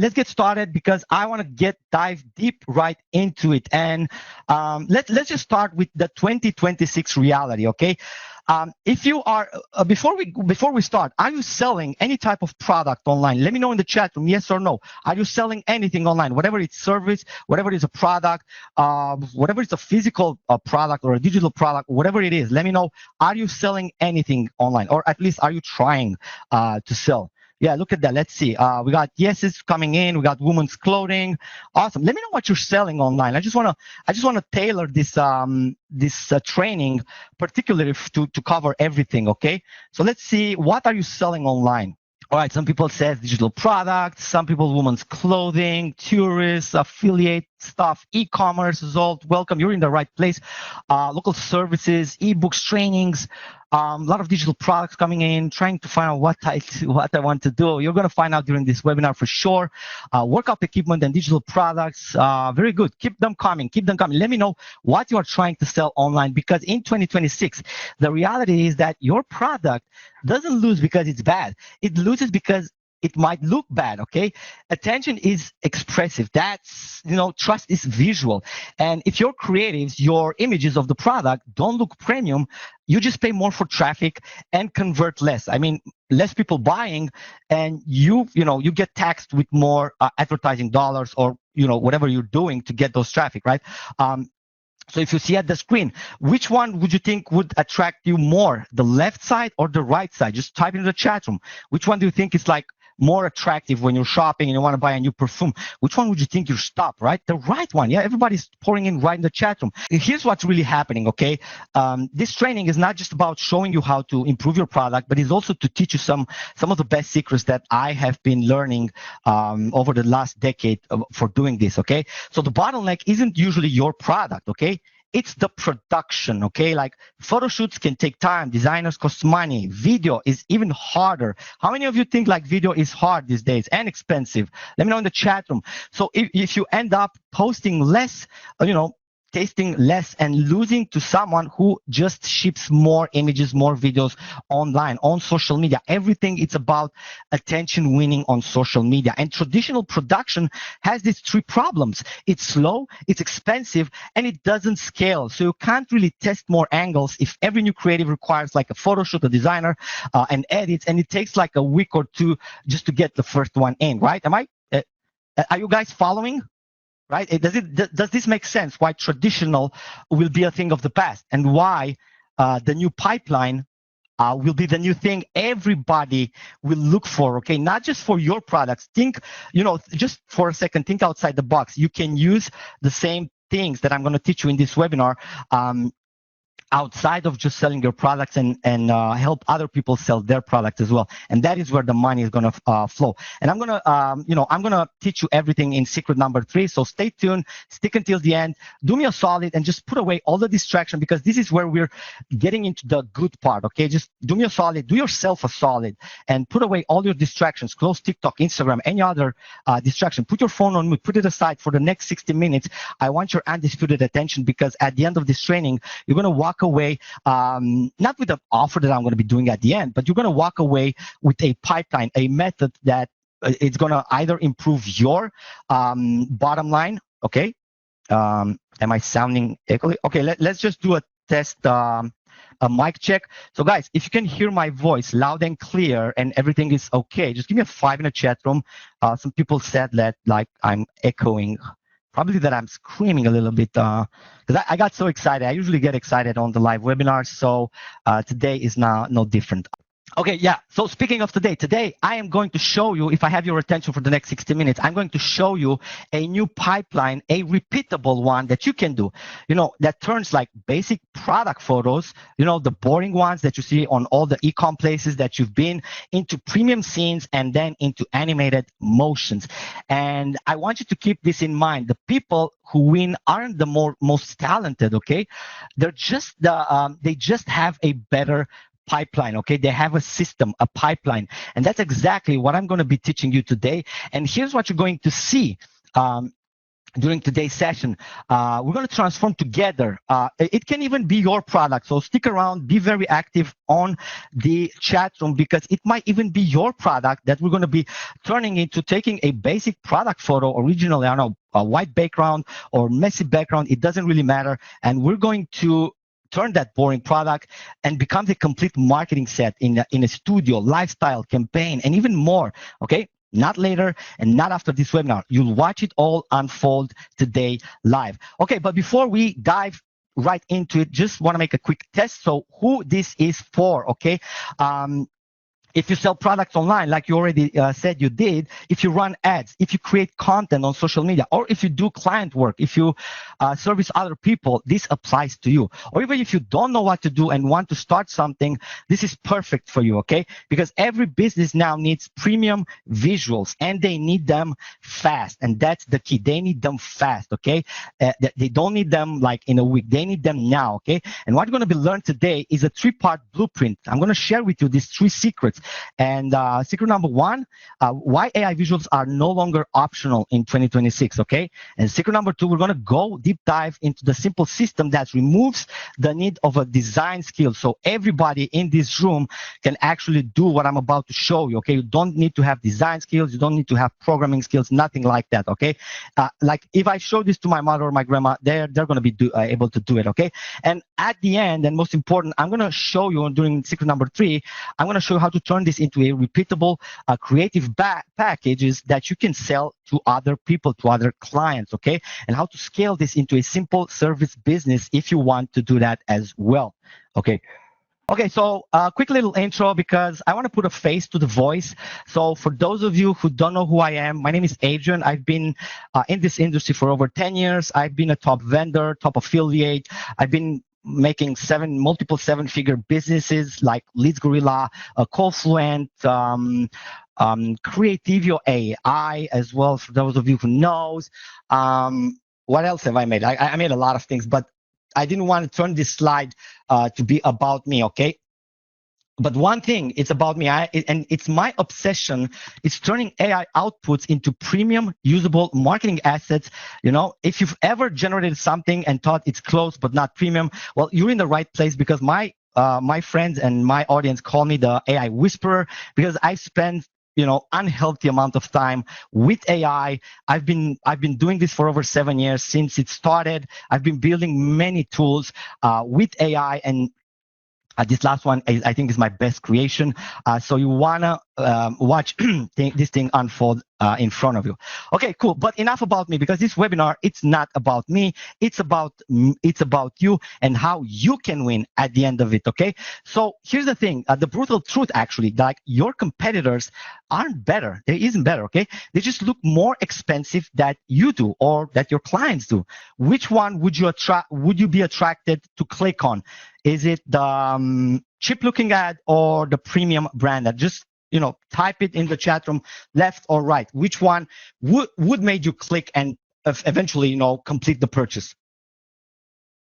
let's get started because I want to dive deep right into it. And let's just start with the 2026 reality, okay? If you are before we start, are you selling any type of product online? Let me know in the chat room, yes or no. Are you selling anything online, whatever it's service, whatever it is a product, whatever it's a physical product or a digital product, whatever it is? Let me know. Are you selling anything online, or at least are you trying to sell? Yeah, look at that. Let's see. We got yeses coming in. We got women's clothing. Awesome. Let me know what you're selling online. I just wanna tailor this training particularly to cover everything. Okay. So let's see. What are you selling online? All right. Some people said digital products. Some people women's clothing, tourists, affiliate stuff, e-commerce. Zolt, welcome. You're in the right place. Local services, ebooks, trainings. A lot of digital products coming in, trying to find out what I want to do. You're going to find out during this webinar for sure. Workout equipment and digital products, very good. Keep them coming. Let me know what you are trying to sell online, because in 2026, the reality is that your product doesn't lose because it's bad. It loses because it might look bad, okay? Attention is expressive. That's, trust is visual. And if your creatives, your images of the product don't look premium, you just pay more for traffic and convert less. I mean, less people buying, and you get taxed with more advertising dollars, or, whatever you're doing to get those traffic, right? So if you see at the screen, which one would you think would attract you more, the left side or the right side? Just type in the chat room. Which one do you think is like more attractive when you're shopping and you want to buy a new perfume? Which one would you think you stop, right? The right one. Yeah, everybody's pouring in right in the chat room. Here's what's really happening, okay? This training is not just about showing you how to improve your product, but it's also to teach you some of the best secrets that I have been learning over the last decade for doing this, okay? So the bottleneck isn't usually your product, okay? It's the production, okay? Like photo shoots can take time. Designers cost money. Video is even harder. How many of you think like video is hard these days and expensive? Let me know in the chat room. So if you end up posting less, tasting less and losing to someone who just ships more images, more videos online, on social media. Everything it's about attention winning on social media. And traditional production has these three problems. It's slow, it's expensive, and it doesn't scale. So you can't really test more angles if every new creative requires like a photo shoot, a designer, and edits, and it takes like a week or two just to get the first one in, right? Are you guys following? Right? Does this make sense? Why traditional will be a thing of the past, and why the new pipeline will be the new thing everybody will look for, okay? Not just for your products. Think, just for a second, think outside the box. You can use the same things that I'm going to teach you in this webinar outside of just selling your products, and help other people sell their products as well. And that is where the money is going to flow. And I'm going to, I'm going to teach you everything in secret number 3. So stay tuned, stick until the end, do me a solid and just put away all the distraction, because this is where we're getting into the good part, okay? Just do me a solid, do yourself a solid, and put away all your distractions. Close TikTok, Instagram, any other distraction. Put your phone on mute, put it aside for the next 60 minutes. I want your undisputed attention, because at the end of this training, you're going to walk away, not with the offer that I'm going to be doing at the end, but you're going to walk away with a pipeline, a method that it's going to either improve your bottom line, okay? Am I sounding echoey? Okay, let's just do a test, a mic check. So guys, if you can hear my voice loud and clear and everything is okay, just give me a 5 in the chat room. Some people said that like I'm echoing. Probably that I'm screaming a little bit, because I got so excited. I usually get excited on the live webinars, so today is no different. Okay, yeah. So speaking of today I am going to show you, if I have your attention for the next 60 minutes, I'm going to show you a new pipeline, a repeatable one that you can do, that turns like basic product photos, the boring ones that you see on all the e-com places that you've been, into premium scenes, and then into animated motions. And I want you to keep this in mind. The people who win aren't the most talented, okay? They're just they just have a better pipeline, okay? They have a system, a pipeline, and that's exactly what I'm going to be teaching you today. And here's what you're going to see. during today's session. We're going to transform together. It can even be your product. So stick around, be very active on the chat room, because it might even be your product that we're going to be turning into taking a basic product photo, originally, I don't know, a white background or messy background. It doesn't really matter. And we're going to turn that boring product and become the complete marketing set in a studio, lifestyle, campaign, and even more. Okay. Not later and not after this webinar. You'll watch it all unfold today live. Okay, but before we dive right into it, just want to make a quick test. So who this is for, okay? If you sell products online, like you already said you did, if you run ads, if you create content on social media, or if you do client work, if you service other people, this applies to you. Or even if you don't know what to do and want to start something, this is perfect for you, okay? Because every business now needs premium visuals, and they need them fast. And that's the key. They need them fast, okay? They don't need them like in a week. They need them now, okay? And what we're going to be learning today is a 3-part blueprint. I'm going to share with you these 3 secrets. And secret number 1, why AI visuals are no longer optional in 2026, okay? And secret number 2, we're going to go deep dive into the simple system that removes the need of a design skill. So everybody in this room can actually do what I'm about to show you, okay? You don't need to have design skills. You don't need to have programming skills, nothing like that, okay? Like if I show this to my mother or my grandma, they're going to be able to do it, okay? And at the end, and most important, I'm going to show you during secret number 3, I'm going to show you how to turn this into a repeatable creative packages that you can sell to other people, to other clients, okay? And how to scale this into a simple service business if you want to do that as well, okay? Okay, so quick little intro, because I want to put a face to the voice. So for those of you who don't know who I am, my name is Adrian. I've been in this industry for over 10 years. I've been a top vendor, top affiliate. I've been making multiple 7-figure businesses like Leads Gorilla, Callfluent, Creativio AI as well, for those of you who knows. What else have I made? I made a lot of things, but I didn't want to turn this slide to be about me, okay? But one thing, it's about me, and it's my obsession. It's turning AI outputs into premium, usable marketing assets. You know, if you've ever generated something and thought it's close but not premium, well, you're in the right place, because my friends and my audience call me the AI whisperer, because I spend unhealthy amount of time with AI. I've been doing this for over 7 years since it started. I've been building many tools with AI, and this last one, I think, is my best creation. So you wanna watch this thing unfold in front of you. Okay, cool. But enough about me, because this webinar, it's not about me. It's about you and how you can win at the end of it. Okay. So here's the thing: the brutal truth, actually, like your competitors aren't better. They isn't better. Okay. They just look more expensive that you do, or that your clients do. Which one would you be attracted to click on? Is it the cheap looking ad or the premium brand ad? Just type it in the chat room, left or right. Which one would make you click and eventually complete the purchase?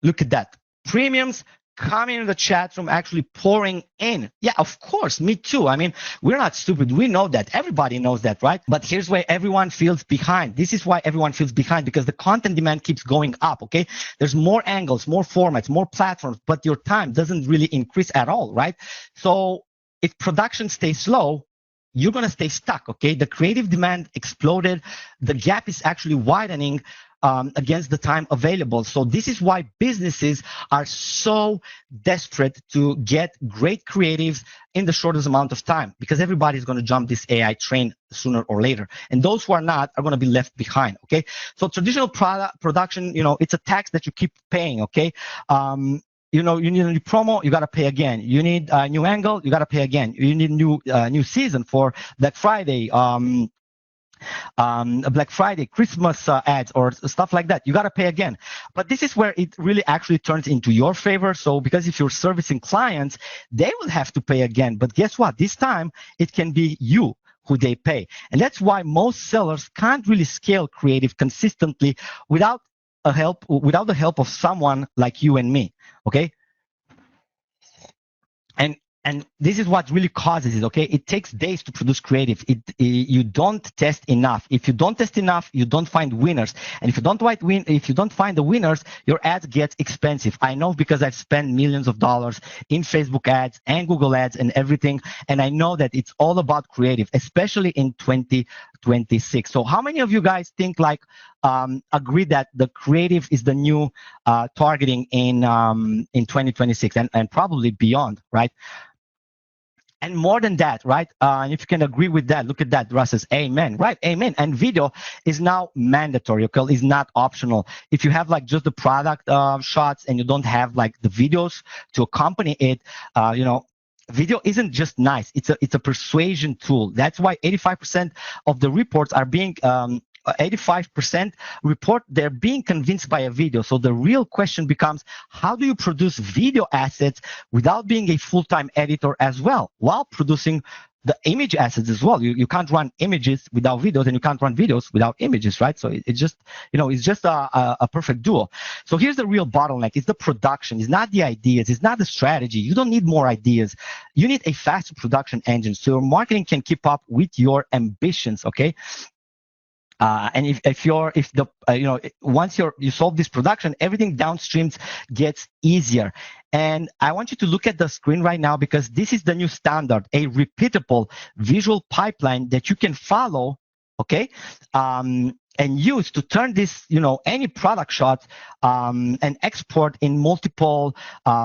Look at that. Premiums coming in the chat room, actually pouring in. Yeah, of course, me too. I mean, we're not stupid. We know that. Everybody knows that, right? But here's where everyone feels behind. This is why everyone feels behind, because the content demand keeps going up, okay? There's more angles, more formats, more platforms, but your time doesn't really increase at all, right? So if production stays slow, you're going to stay stuck, okay? The creative demand exploded. The gap is actually widening against the time available. So this is why businesses are so desperate to get great creatives in the shortest amount of time, because everybody's going to jump this AI train sooner or later. And those who are not are going to be left behind, okay? So traditional production, it's a tax that you keep paying, okay? You need a new promo, you got to pay again. You need a new angle, you got to pay again. You need new season for Black Friday, Black Friday, Christmas ads, or stuff like that. You got to pay again. But this is where it really actually turns into your favor. So because if you're servicing clients, they will have to pay again. But guess what? This time it can be you who they pay. And that's why most sellers can't really scale creative consistently without the help of someone like you and me. Okay. And And this is what really causes it. Okay, it takes days to produce creative. You don't test enough. If you don't test enough, you don't find winners. And if you don't find the winners, your ads get expensive. I know because I've spent millions of dollars in Facebook ads and Google ads and everything, and I know that it's all about creative, especially in 2026. So how many of you guys think like agree that the creative is the new targeting in 2026 and probably beyond, right? And more than that, right? And if you can agree with that, look at that. Russ says, amen, right? Amen. And video is now mandatory, okay? It's not optional. If you have like just the product shots and you don't have like the videos to accompany it, video isn't just nice. It's a persuasion tool. That's why 85% of the reports are being 85% report they're being convinced by a video. So the real question becomes, how do you produce video assets without being a full-time editor as well, while producing the image assets as well? You can't run images without videos, and you can't run videos without images, right? So it's just a perfect duo. So here's the real bottleneck. It's the production. It's not the ideas. It's not the strategy. You don't need more ideas. You need a faster production engine so your marketing can keep up with your ambitions, okay? And once you solve this production, everything downstream gets easier. And I want you to look at the screen right now, because this is the new standard, a repeatable visual pipeline that you can follow, okay, and use to turn this, any product shot and export in multiple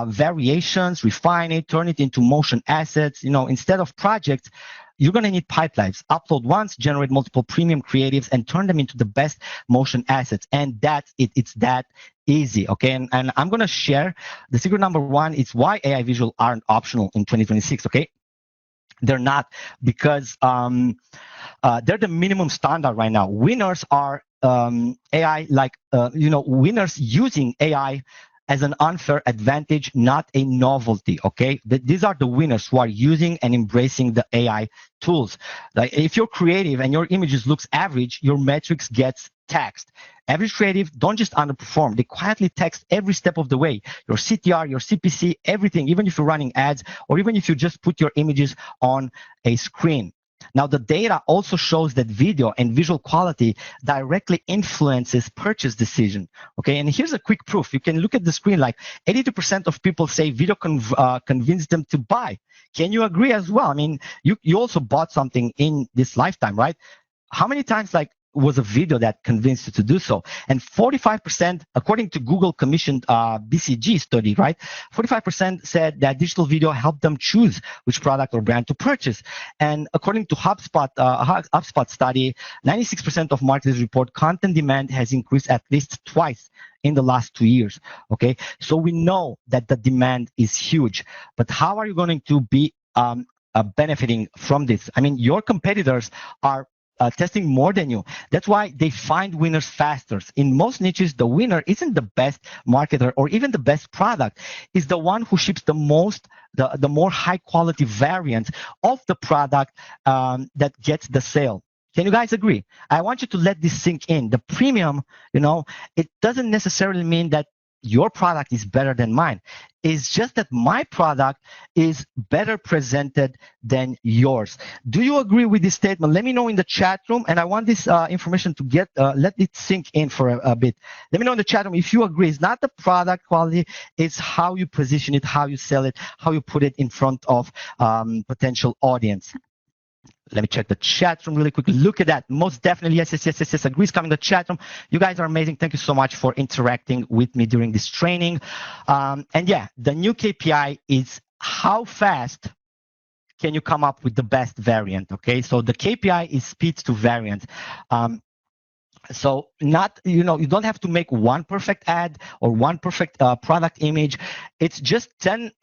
variations, refine it, turn it into motion assets, instead of projects. You're going to need pipelines. Upload once, generate multiple premium creatives, and turn them into the best motion assets. And that's it. It's that easy, okay? And I'm going to share the secret number one is why AI visual aren't optional in 2026, okay? They're not, because they're the minimum standard right now. Winners are AI, winners using AI as an unfair advantage, not a novelty, okay? These are the winners who are using and embracing the AI tools. Like if you're creative and your images looks average, your metrics gets taxed. Average creative don't just underperform, they quietly tax every step of the way. Your CTR, your CPC, everything, even if you're running ads or even if you just put your images on a screen. Now, the data also shows that video and visual quality directly influences purchase decision. Okay, and here's a quick proof. You can look at the screen, like 82% of people say video convinced them to buy. Can you agree as well? I mean, you also bought something in this lifetime, right? How many times was a video that convinced you to do so? And 45%, according to Google commissioned BCG study, right? 45% said that digital video helped them choose which product or brand to purchase. And according to HubSpot study, 96% of marketers report content demand has increased at least twice in the last 2 years. Okay, so we know that the demand is huge, but how are you going to be benefiting from this? I mean, your competitors are testing more than you. That's why they find winners faster. In most niches, the winner isn't the best marketer or even the best product. It's the one who ships the most, the more high quality variant of the product that gets the sale. Can you guys agree? I want you to let this sink in. The premium, it doesn't necessarily mean that your product is better than mine. It's just that my product is better presented than yours. Do you agree with this statement? Let me know in the chat room, and I want this information to let it sink in for a bit. Let me know in the chat room if you agree. It's not the product quality, it's how you position it, how you sell it, how you put it in front of potential audience. Let me check the chat room really quickly. Look at that. Most definitely. Yes. Agrees coming in the chat room. You guys are amazing. Thank you so much for interacting with me during this training. And yeah, the new KPI is how fast can you come up with the best variant. Okay. So the KPI is speed to variant. So not, you don't have to make one perfect ad or one perfect product image. It's just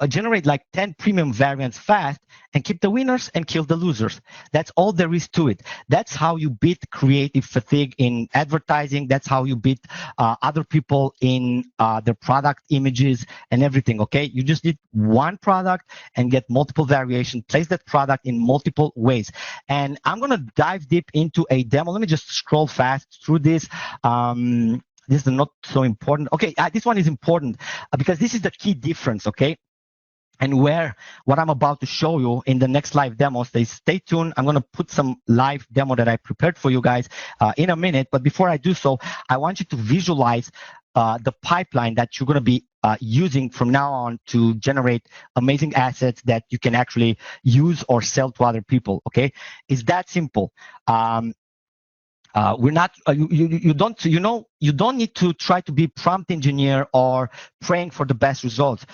generate like 10 premium variants fast and keep the winners and kill the losers. That's all there is to it. That's how you beat creative fatigue in advertising. That's how you beat other people in their product images and everything, okay? You just need one product and get multiple variations. Place that product in multiple ways. And I'm going to dive deep into a demo. Let me just scroll fast through this. This is not so important. Okay, this one is important because this is the key difference, okay? and where what I'm about to show you in the next live demo. Stay tuned. I'm going to put some live demo that I prepared for you guys in a minute. But before I do so, I want you to visualize the pipeline that you're going to be using from now on to generate amazing assets that you can actually use or sell to other people. Okay, it's that simple. We're not. You don't need to try to be prompt engineer or praying for the best results.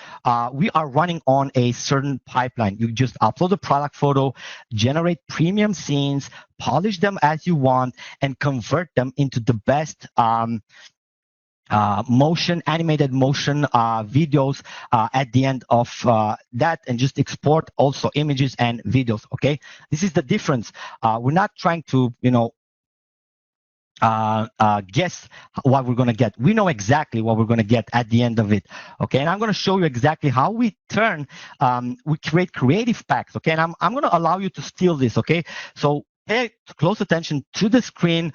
We are running on a certain pipeline. You just upload a product photo, generate premium scenes, polish them as you want, and convert them into the best animated motion videos at the end of that, and just export also images and videos. Okay, this is the difference. We're not trying to guess what we're going to get. We know exactly what we're going to get at the end of it. Okay, and I'm going to show you exactly how we create creative packs. Okay, and I'm going to allow you to steal this. Okay, so pay close attention to the screen.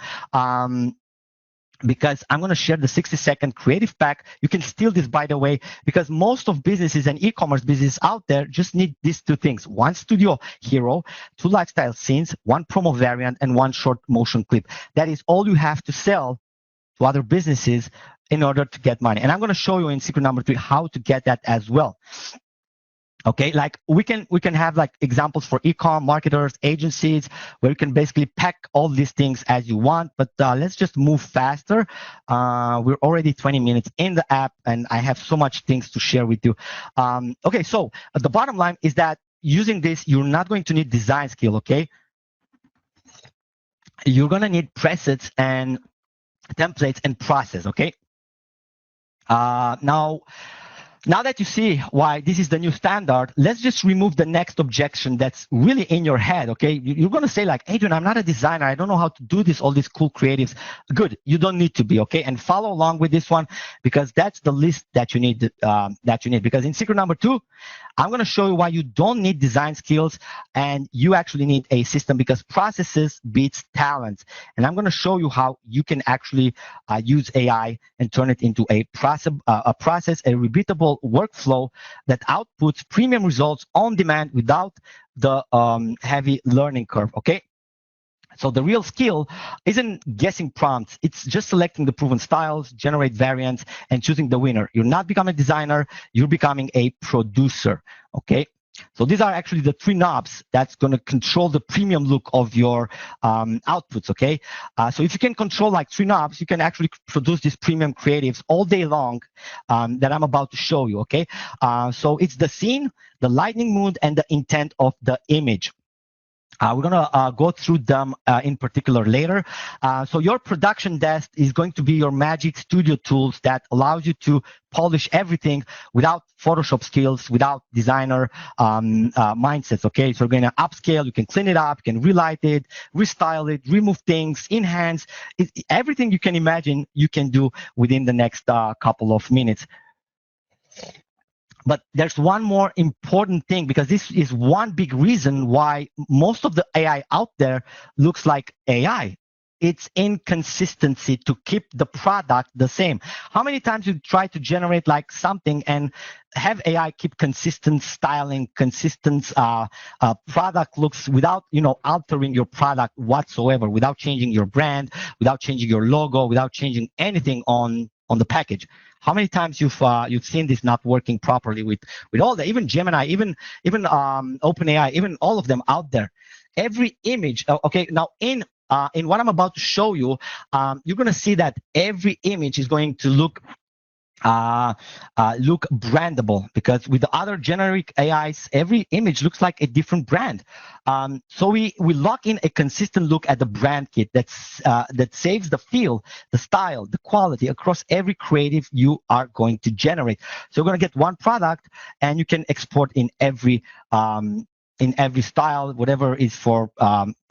Because I'm going to share the 60-second creative pack. You can steal this, by the way, because most of businesses and e-commerce businesses out there just need these two things: one studio hero, 2 lifestyle scenes, 1 promo variant, and 1 short motion clip. That is all you have to sell to other businesses in order to get money. And I'm going to show you in secret number 3 how to get that as well. Okay, like we can have like examples for e-com marketers, agencies, where you can basically pack all these things as you want. But let's just move faster. We're already 20 minutes in the app, and I have so much things to share with you. Okay, so the bottom line is that using this, you're not going to need design skill. Okay, you're gonna need presets and templates and process. Okay, now that you see why this is the new standard, let's just remove the next objection that's really in your head, okay? You're going to say like, Adrian, I'm not a designer. I don't know how to do this, all these cool creatives. Good, you don't need to be, okay? And follow along with this one, because that's the list that you need. Because in secret number 2, I'm going to show you why you don't need design skills and you actually need a system, because processes beats talents. And I'm going to show you how you can actually use AI and turn it into a process, a repeatable workflow that outputs premium results on demand without the heavy learning curve. Okay. So the real skill isn't guessing prompts. It's just selecting the proven styles, generate variants, and choosing the winner. You're not becoming a designer. You're becoming a producer. Okay. So these are actually the 3 knobs that's going to control the premium look of your outputs. Okay. So if you can control like 3 knobs, you can actually produce these premium creatives all day long that I'm about to show you. Okay. So it's the scene, the lightning mood, and the intent of the image. We're going to go through them in particular later. So your production desk is going to be your magic studio tools that allows you to polish everything without Photoshop skills, without designer mindsets. Okay, so we're going to upscale. You can clean it up, you can relight it, restyle it, remove things, enhance everything you can imagine. You can do within the next couple of minutes. But there's one more important thing, because this is one big reason why most of the AI out there looks like AI. It's inconsistency to keep the product the same. How many times you try to generate like something and have AI keep consistent styling, consistent product looks without altering your product whatsoever, without changing your brand, without changing your logo, without changing anything on the package? How many times you've seen this not working properly with all the, even Gemini, even OpenAI, even all of them out there? Every image. Okay, now in what I'm about to show you, you're going to see that every image is going to look brandable, because with the other generic AIs, every image looks like a different brand. So we lock in a consistent look at the brand kit that saves the feel, the style, the quality across every creative you are going to generate. So you're going to get one product, and you can export in every style, whatever is for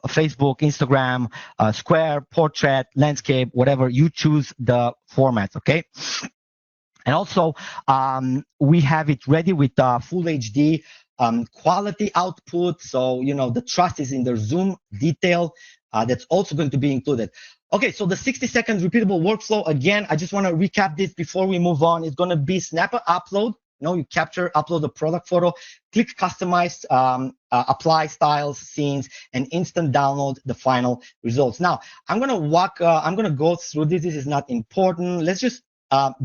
Facebook, Instagram, Square, Portrait, Landscape, whatever you choose the formats. Okay. And also, we have it ready with full HD quality output. So, the trust is in the zoom detail. That's also going to be included. Okay, so the 60-second repeatable workflow, again, I just want to recap this before we move on. It's going to be snap an upload. No, you capture, upload the product photo, click customize, apply styles, scenes, and instant download the final results. Now, I'm gonna go through this. This is not important. Let's just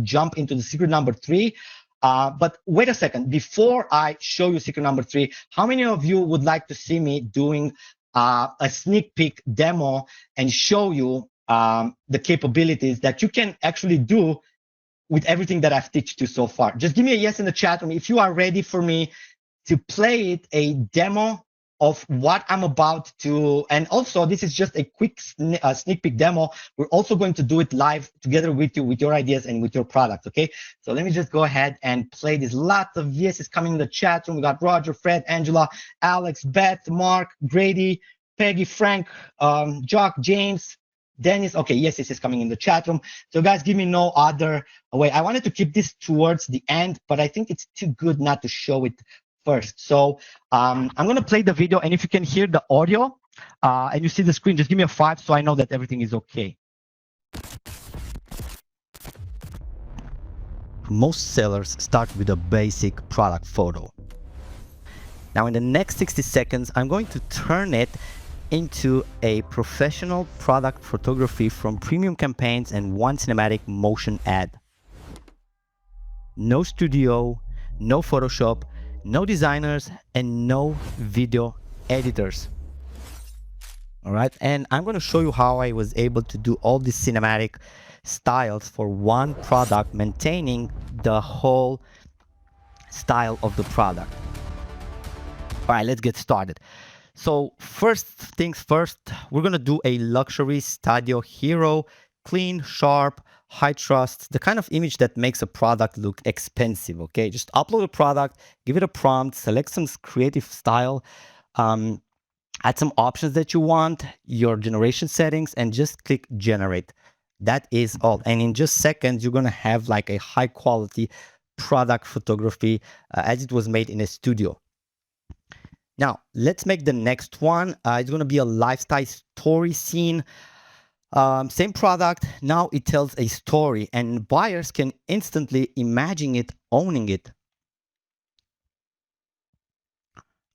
jump into the secret number 3. But wait a second. Before I show you secret number 3, how many of you would like to see me doing a sneak peek demo and show you the capabilities that you can actually do with everything that I've taught you so far? Just give me a yes in the chat room if you are ready for me to play it, a demo of what I'm about to. And also, this is just a quick sneak peek demo. We're also going to do it live together with you, with your ideas and with your product. Okay, so let me just go ahead and play this. Lots of yeses coming in the chat room. We got Roger, Fred, Angela, Alex, Beth, Mark, Grady, Peggy, Frank, Jock, James, Dennis. Okay, yes, is coming in the chat room. So guys, give me no other way. I wanted to keep this towards the end, but I think it's too good not to show it first. So I'm going to play the video, and if you can hear the audio and you see the screen, just give me a 5 so I know that everything is okay. Most sellers start with a basic product photo. Now in the next 60 seconds, I'm going to turn it into a professional product photography from premium campaigns and one cinematic motion ad. No studio, no Photoshop, no designers, and no video editors. All right, and I'm going to show you how I was able to do all these cinematic styles for one product, maintaining the whole style of the product. All right, let's get started. So first things first, we're going to do a luxury studio hero, clean, sharp, high trust, the kind of image that makes a product look expensive. Okay, just upload a product, give it a prompt, select some creative style, add some options that you want, your generation settings, and just click generate. That is all. And in just seconds, you're going to have like a high quality product photography as it was made in a studio. Now, let's make the next one. It's going to be a lifestyle story scene. Same product. Now it tells a story, and buyers can instantly imagine it, owning it.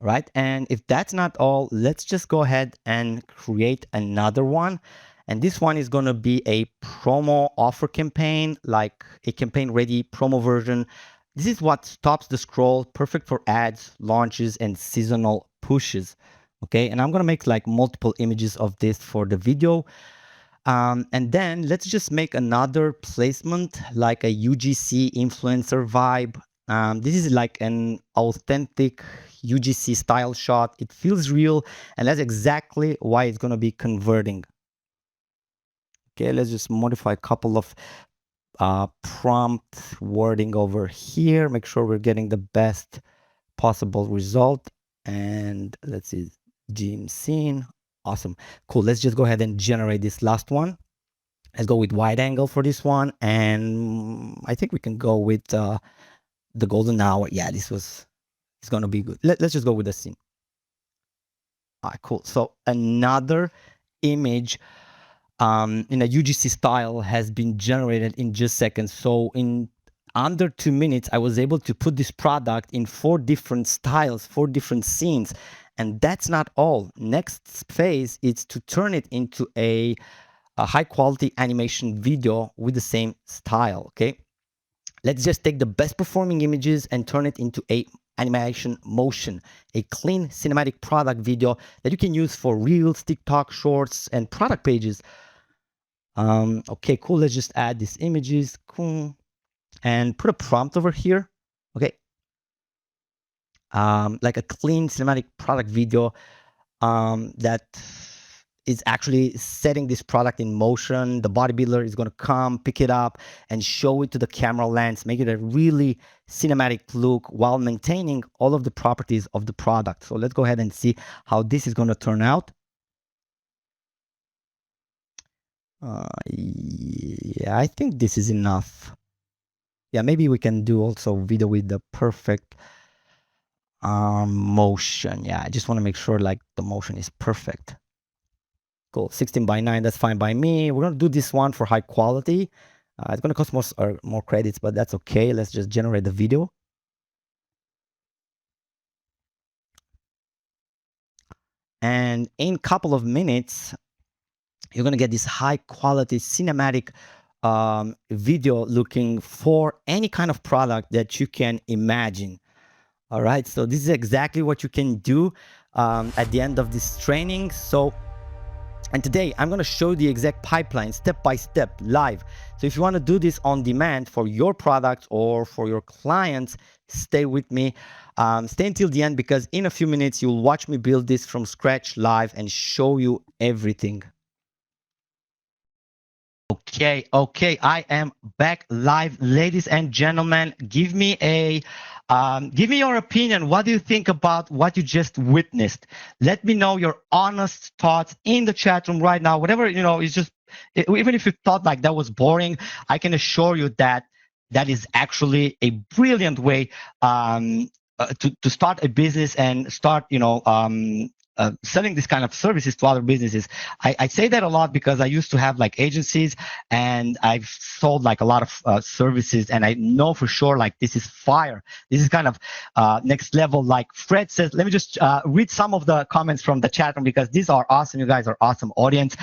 Right? And if that's not all, let's just go ahead and create another one. And this one is going to be a promo offer campaign, like a campaign ready promo version. This is what stops the scroll, perfect for ads, launches, and seasonal pushes. Okay, and I'm gonna make like multiple images of this for the video. And then let's just make another placement, like a UGC influencer vibe. This is like an authentic UGC style shot. It feels real, and that's exactly why it's gonna be converting. Okay, let's just modify a couple of prompt wording over here. Make sure we're getting the best possible result. And let's see, gym scene. Awesome. Cool. Let's just go ahead and generate this last one. Let's go with wide angle for this one. And I think we can go with the golden hour. Yeah, it's going to be good. Let's just go with the scene. All right, cool. So another image in a UGC style has been generated in just seconds. So in under 2 minutes, I was able to put this product in 4 different styles, 4 different scenes. And that's not all. Next phase is to turn it into a high quality animation video with the same style. Okay, let's just take the best performing images and turn it into a animation motion, a clean cinematic product video that you can use for reels, TikTok shorts, and product pages. Okay, cool. Let's just add these images. Cool. And put a prompt over here. Okay. Like a clean cinematic product video that is actually setting this product in motion. The bodybuilder is going to come, pick it up, and show it to the camera lens, make it a really cinematic look while maintaining all of the properties of the product. So let's go ahead and see how this is going to turn out. Yeah, I think this is enough. Yeah, maybe we can do also video with the perfect motion. Yeah, I just want to make sure like the motion is perfect. Cool, 16:9, that's fine by me. We're gonna do this one for high quality. It's gonna cost more credits, but that's okay. Let's just generate the video. and in a couple of minutes, you're going to get this high quality cinematic video looking for any kind of product that you can imagine. All right, so this is exactly what you can do at the end of this training. And today I'm going to show the exact pipeline step by step live. So if you want to do this on demand for your product or for your clients, stay with me. Stay until the end, because in a few minutes you'll watch me build this from scratch live and show you everything. Okay, I am back live, ladies and gentlemen. Give me your opinion. What do you think about what you just witnessed? Let me know your honest thoughts in the chat room right now. Whatever, it's just, even if you thought like that was boring, I can assure you that that is actually a brilliant way to start a business and start, selling this kind of services to other businesses. I say that a lot because I used to have like agencies, and I've sold like a lot of services, and I know for sure like this is fire. This is kind of next level. Like Fred says, let me just read some of the comments from the chat room, because these are awesome. You guys are awesome audience.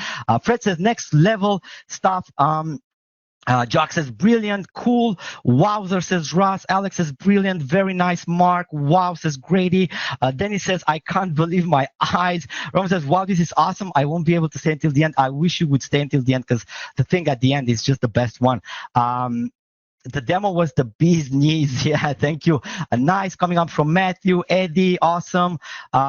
Fred says next level stuff. Jock says brilliant, cool. Wowzer says Ross. Alex says brilliant, very nice. Mark, wow, says Grady. Dennis says I can't believe my eyes. Roman says wow, this is awesome. I won't be able to stay until the end. I wish you would stay until the end, because the thing at the end is just the best one. The demo was the bee's knees. Yeah, thank you. Nice coming up from Matthew. Eddie, awesome.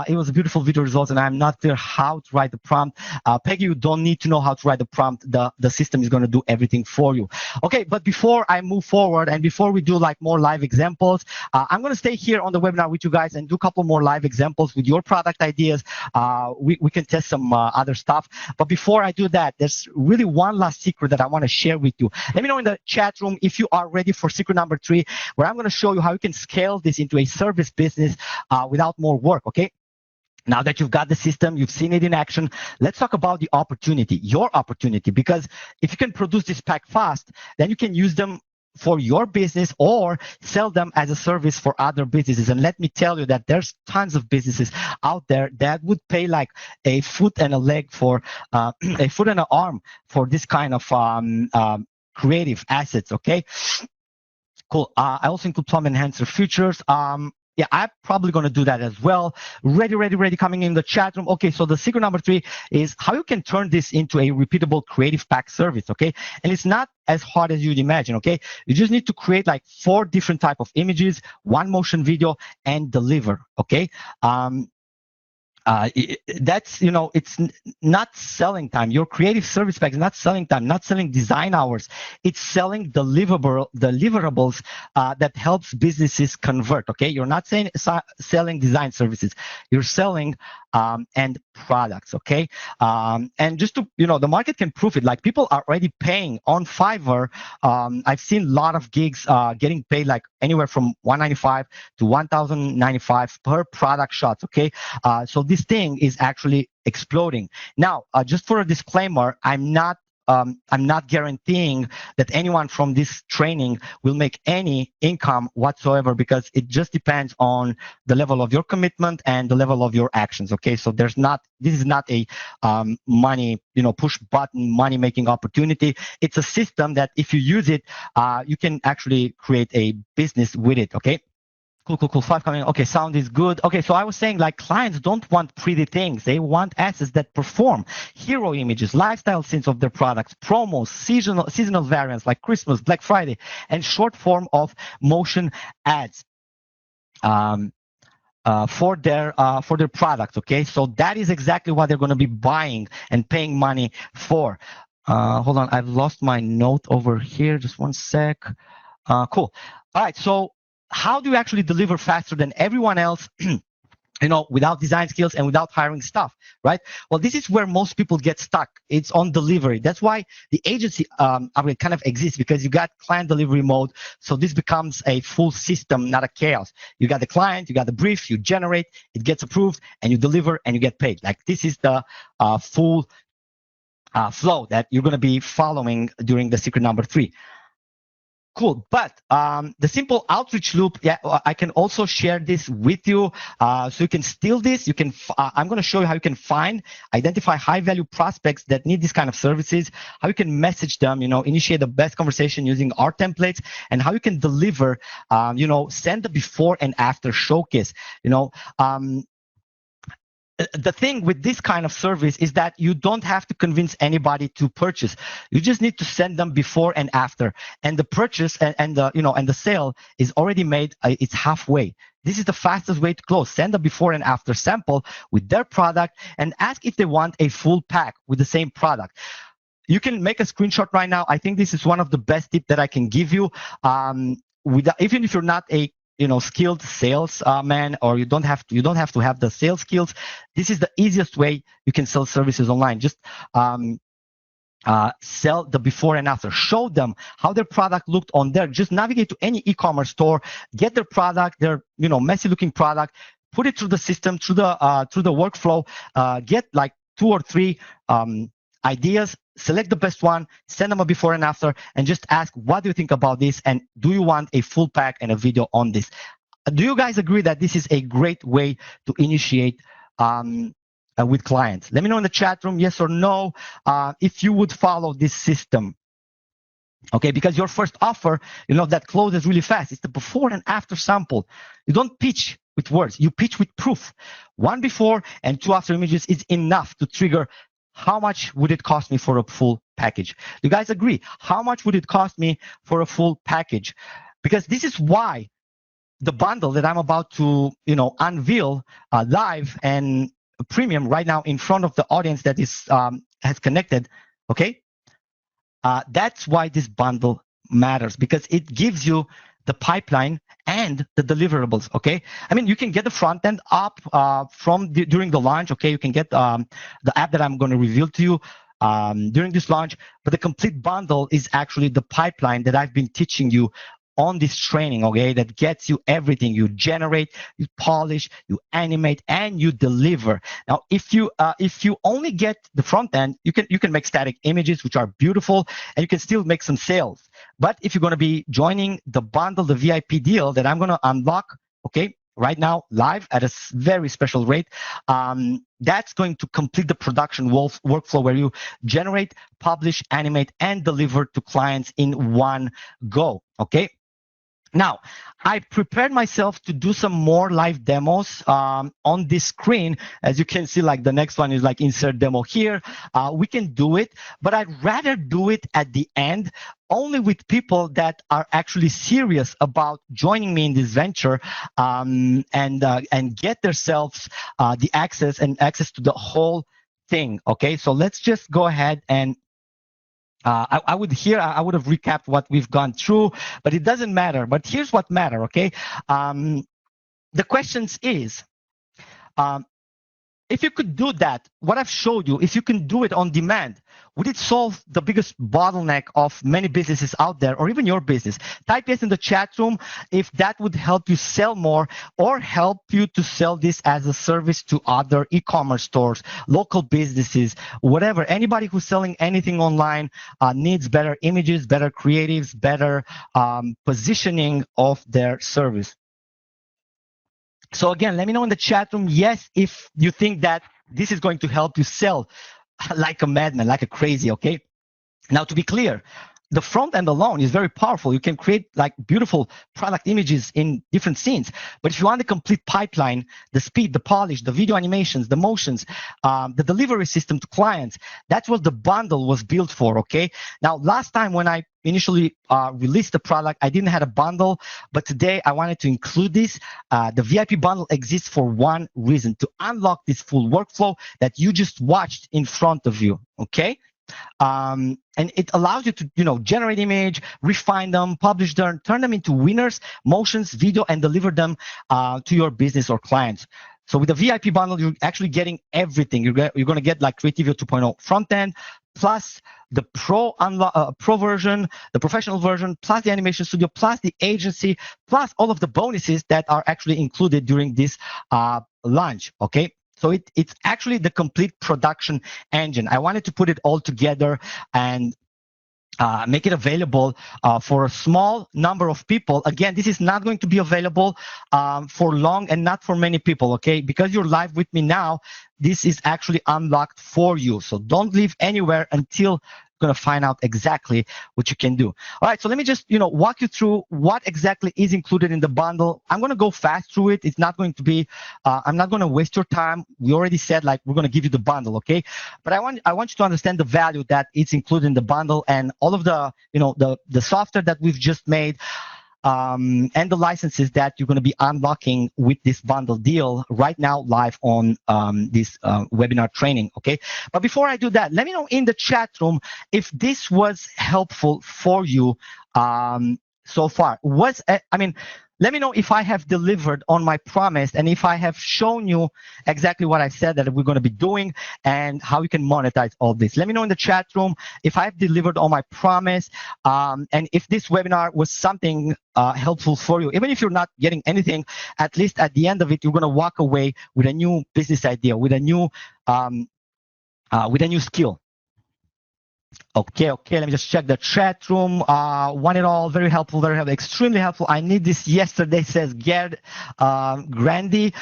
It was a beautiful video results, and I'm not clear how to write the prompt. Peggy, you don't need to know how to write the prompt. The system is going to do everything for you. Okay, but before I move forward and before we do like more live examples, I'm going to stay here on the webinar with you guys and do a couple more live examples with your product ideas. We can test some other stuff. But before I do that, there's really one last secret that I want to share with you. Let me know in the chat room if you are ready for secret number 3, where I'm going to show you how you can scale this into a service business without more work. Okay, now that you've got the system, you've seen it in action, let's talk about the opportunity, your opportunity. Because if you can produce this pack fast, then you can use them for your business or sell them as a service for other businesses. And let me tell you that there's tons of businesses out there that would pay like a foot and a leg for a foot and an arm for this kind of creative assets. Okay, cool. I also include plum enhancer features. Yeah, I'm probably going to do that as well. Ready, coming in the chat room. Okay, so the secret number 3 is how you can turn this into a repeatable creative pack service. Okay, and it's not as hard as you'd imagine. Okay, you just need to create like 4 different type of images, 1 motion video, and deliver. Okay, that's, it's not selling time. Your creative service pack is not selling time, not selling design hours. It's selling deliverables that helps businesses convert. Okay, you're not selling design services. You're selling and products. Okay, and just to, the market can prove it. Like people are already paying on Fiverr. I've seen a lot of gigs getting paid like anywhere from $195 to $1,095 per product shots. Okay, so this thing is actually exploding. Now, just for a disclaimer, I'm not guaranteeing that anyone from this training will make any income whatsoever, because it just depends on the level of your commitment and the level of your actions. Okay, so this is not a money, push button money making opportunity. It's a system that if you use it, you can actually create a business with it. Okay. Cool. 5 coming. Okay, sound is good. Okay, so I was saying like clients don't want pretty things. They want assets that perform. Hero images, lifestyle scenes of their products, promos, seasonal variants like Christmas, Black Friday, and short form of motion ads for their products. Okay, so that is exactly what they're going to be buying and paying money for. Hold on, I've lost my note over here. Just one sec. Cool. All right, so how do you actually deliver faster than everyone else, without design skills and without hiring staff, right? Well, this is where most people get stuck. It's on delivery. That's why the agency kind of exists, because you got client delivery mode. So this becomes a full system, not a chaos. You got the client, you got the brief, you generate, it gets approved, and you deliver, and you get paid. Like this is the full flow that you're going to be following during the secret number 3. Cool, but the simple outreach loop, yeah, I can also share this with you, so you can steal this. You can. I'm going to show you how you can identify high-value prospects that need this kind of services. How you can message them, initiate the best conversation using our templates, and how you can deliver, send the before and after showcase. The thing with this kind of service is that you don't have to convince anybody to purchase. You just need to send them before and after, and the purchase and the sale is already made. It's halfway. This is the fastest way to close. Send a before and after sample with their product and ask if they want a full pack with the same product. You can make a screenshot right now. I think this is one of the best tips that I can give you. Even if you're not a skilled sales man, or you don't have to have the sales skills, this is the easiest way you can sell services online. Just sell the before and after. Show them how their product looked on there. Just navigate to any e-commerce store, get their product, their messy looking product, put it through the system, through the workflow, get like 2 or 3 ideas, select the best one, send them a before and after, and just ask, what do you think about this? And do you want a full pack and a video on this? Do you guys agree that this is a great way to initiate with clients? Let me know in the chat room, yes or no, if you would follow this system. Okay, because your first offer, that closes really fast. It's the before and after sample. You don't pitch with words, you pitch with proof. 1 before and 2 after images is enough to trigger how much would it cost me for a full package. You guys agree? How much would it cost me for a full package? Because this is why the bundle that I'm about to unveil live and premium right now in front of the audience that is has connected, okay? That's why this bundle matters, because it gives you the pipeline and the deliverables. Okay, I mean, you can get the front end up during the launch. Okay, you can get the app that I'm going to reveal to you during this launch, but the complete bundle is actually the pipeline that I've been teaching you on this training, okay, that gets you everything. You generate, you polish, you animate, and you deliver. Now, if you only get the front end, you can make static images, which are beautiful, and you can still make some sales. But if you're going to be joining the bundle, the VIP deal that I'm going to unlock, okay, right now live at a very special rate, that's going to complete the production workflow where you generate, publish, animate, and deliver to clients in one go. Okay. Now, I prepared myself to do some more live demos on this screen. As you can see, like the next one is like insert demo here. We can do it, but I'd rather do it at the end, only with people that are actually serious about joining me in this venture, and get themselves the access to the whole thing. Okay, so let's just go ahead and I would have recapped what we've gone through, but it doesn't matter. But here's what matters, okay? The questions is, if you could do that, what I've showed you, if you can do it on demand, would it solve the biggest bottleneck of many businesses out there, or even your business? Type yes in the chat room if that would help you sell more, or help you to sell this as a service to other e-commerce stores, local businesses, whatever. Anybody who's selling anything online needs better images, better creatives, better positioning of their service. So again, let me know in the chat room, yes, if you think that this is going to help you sell like a madman, like a crazy, okay? Now, to be clear, the front end alone is very powerful. You can create like beautiful product images in different scenes. But if you want the complete pipeline, the speed, the polish, the video animations, the motions, the delivery system to clients, that's what the bundle was built for, okay? Now, last time when I initially released the product, I didn't have a bundle, but today I wanted to include this. The VIP bundle exists for one reason: to unlock this full workflow that you just watched in front of you, okay? And it allows you to, generate image, refine them, publish them, turn them into winners, motions, video, and deliver them to your business or clients. So with the VIP bundle, you're actually getting everything. You're going to get like Creativio 2.0 front end, plus the pro version, the professional version, plus the animation studio, plus the agency, plus all of the bonuses that are actually included during this launch. Okay. So it's actually the complete production engine. I wanted to put it all together, and make it available for a small number of people. Again, this is not going to be available for long and not for many people, okay? Because you're live with me now, this is actually unlocked for you. So don't leave anywhere until you're going to find out exactly what you can do. All right, so let me just walk you through what exactly is included in the bundle. I'm going to go fast through it. It's not going to be, I'm not going to waste your time. We already said like we're going to give you the bundle, okay? But I want you to understand the value that it's included in the bundle and all of the the software that we've just made, and the licenses that you're going to be unlocking with this bundle deal right now live on this webinar training, okay? But before I do that, let me know in the chat room if this was helpful for you so far. Let me know if I have delivered on my promise and if I have shown you exactly what I said that we're going to be doing and how you can monetize all this. Let me know in the chat room if I have delivered on my promise, and if this webinar was something helpful for you. Even if you're not getting anything, at least at the end of it, you're going to walk away with a new business idea, with a new skill. Okay, let me just check the chat room. One it all, very helpful, extremely helpful. I need this yesterday, says Gerd Grandy.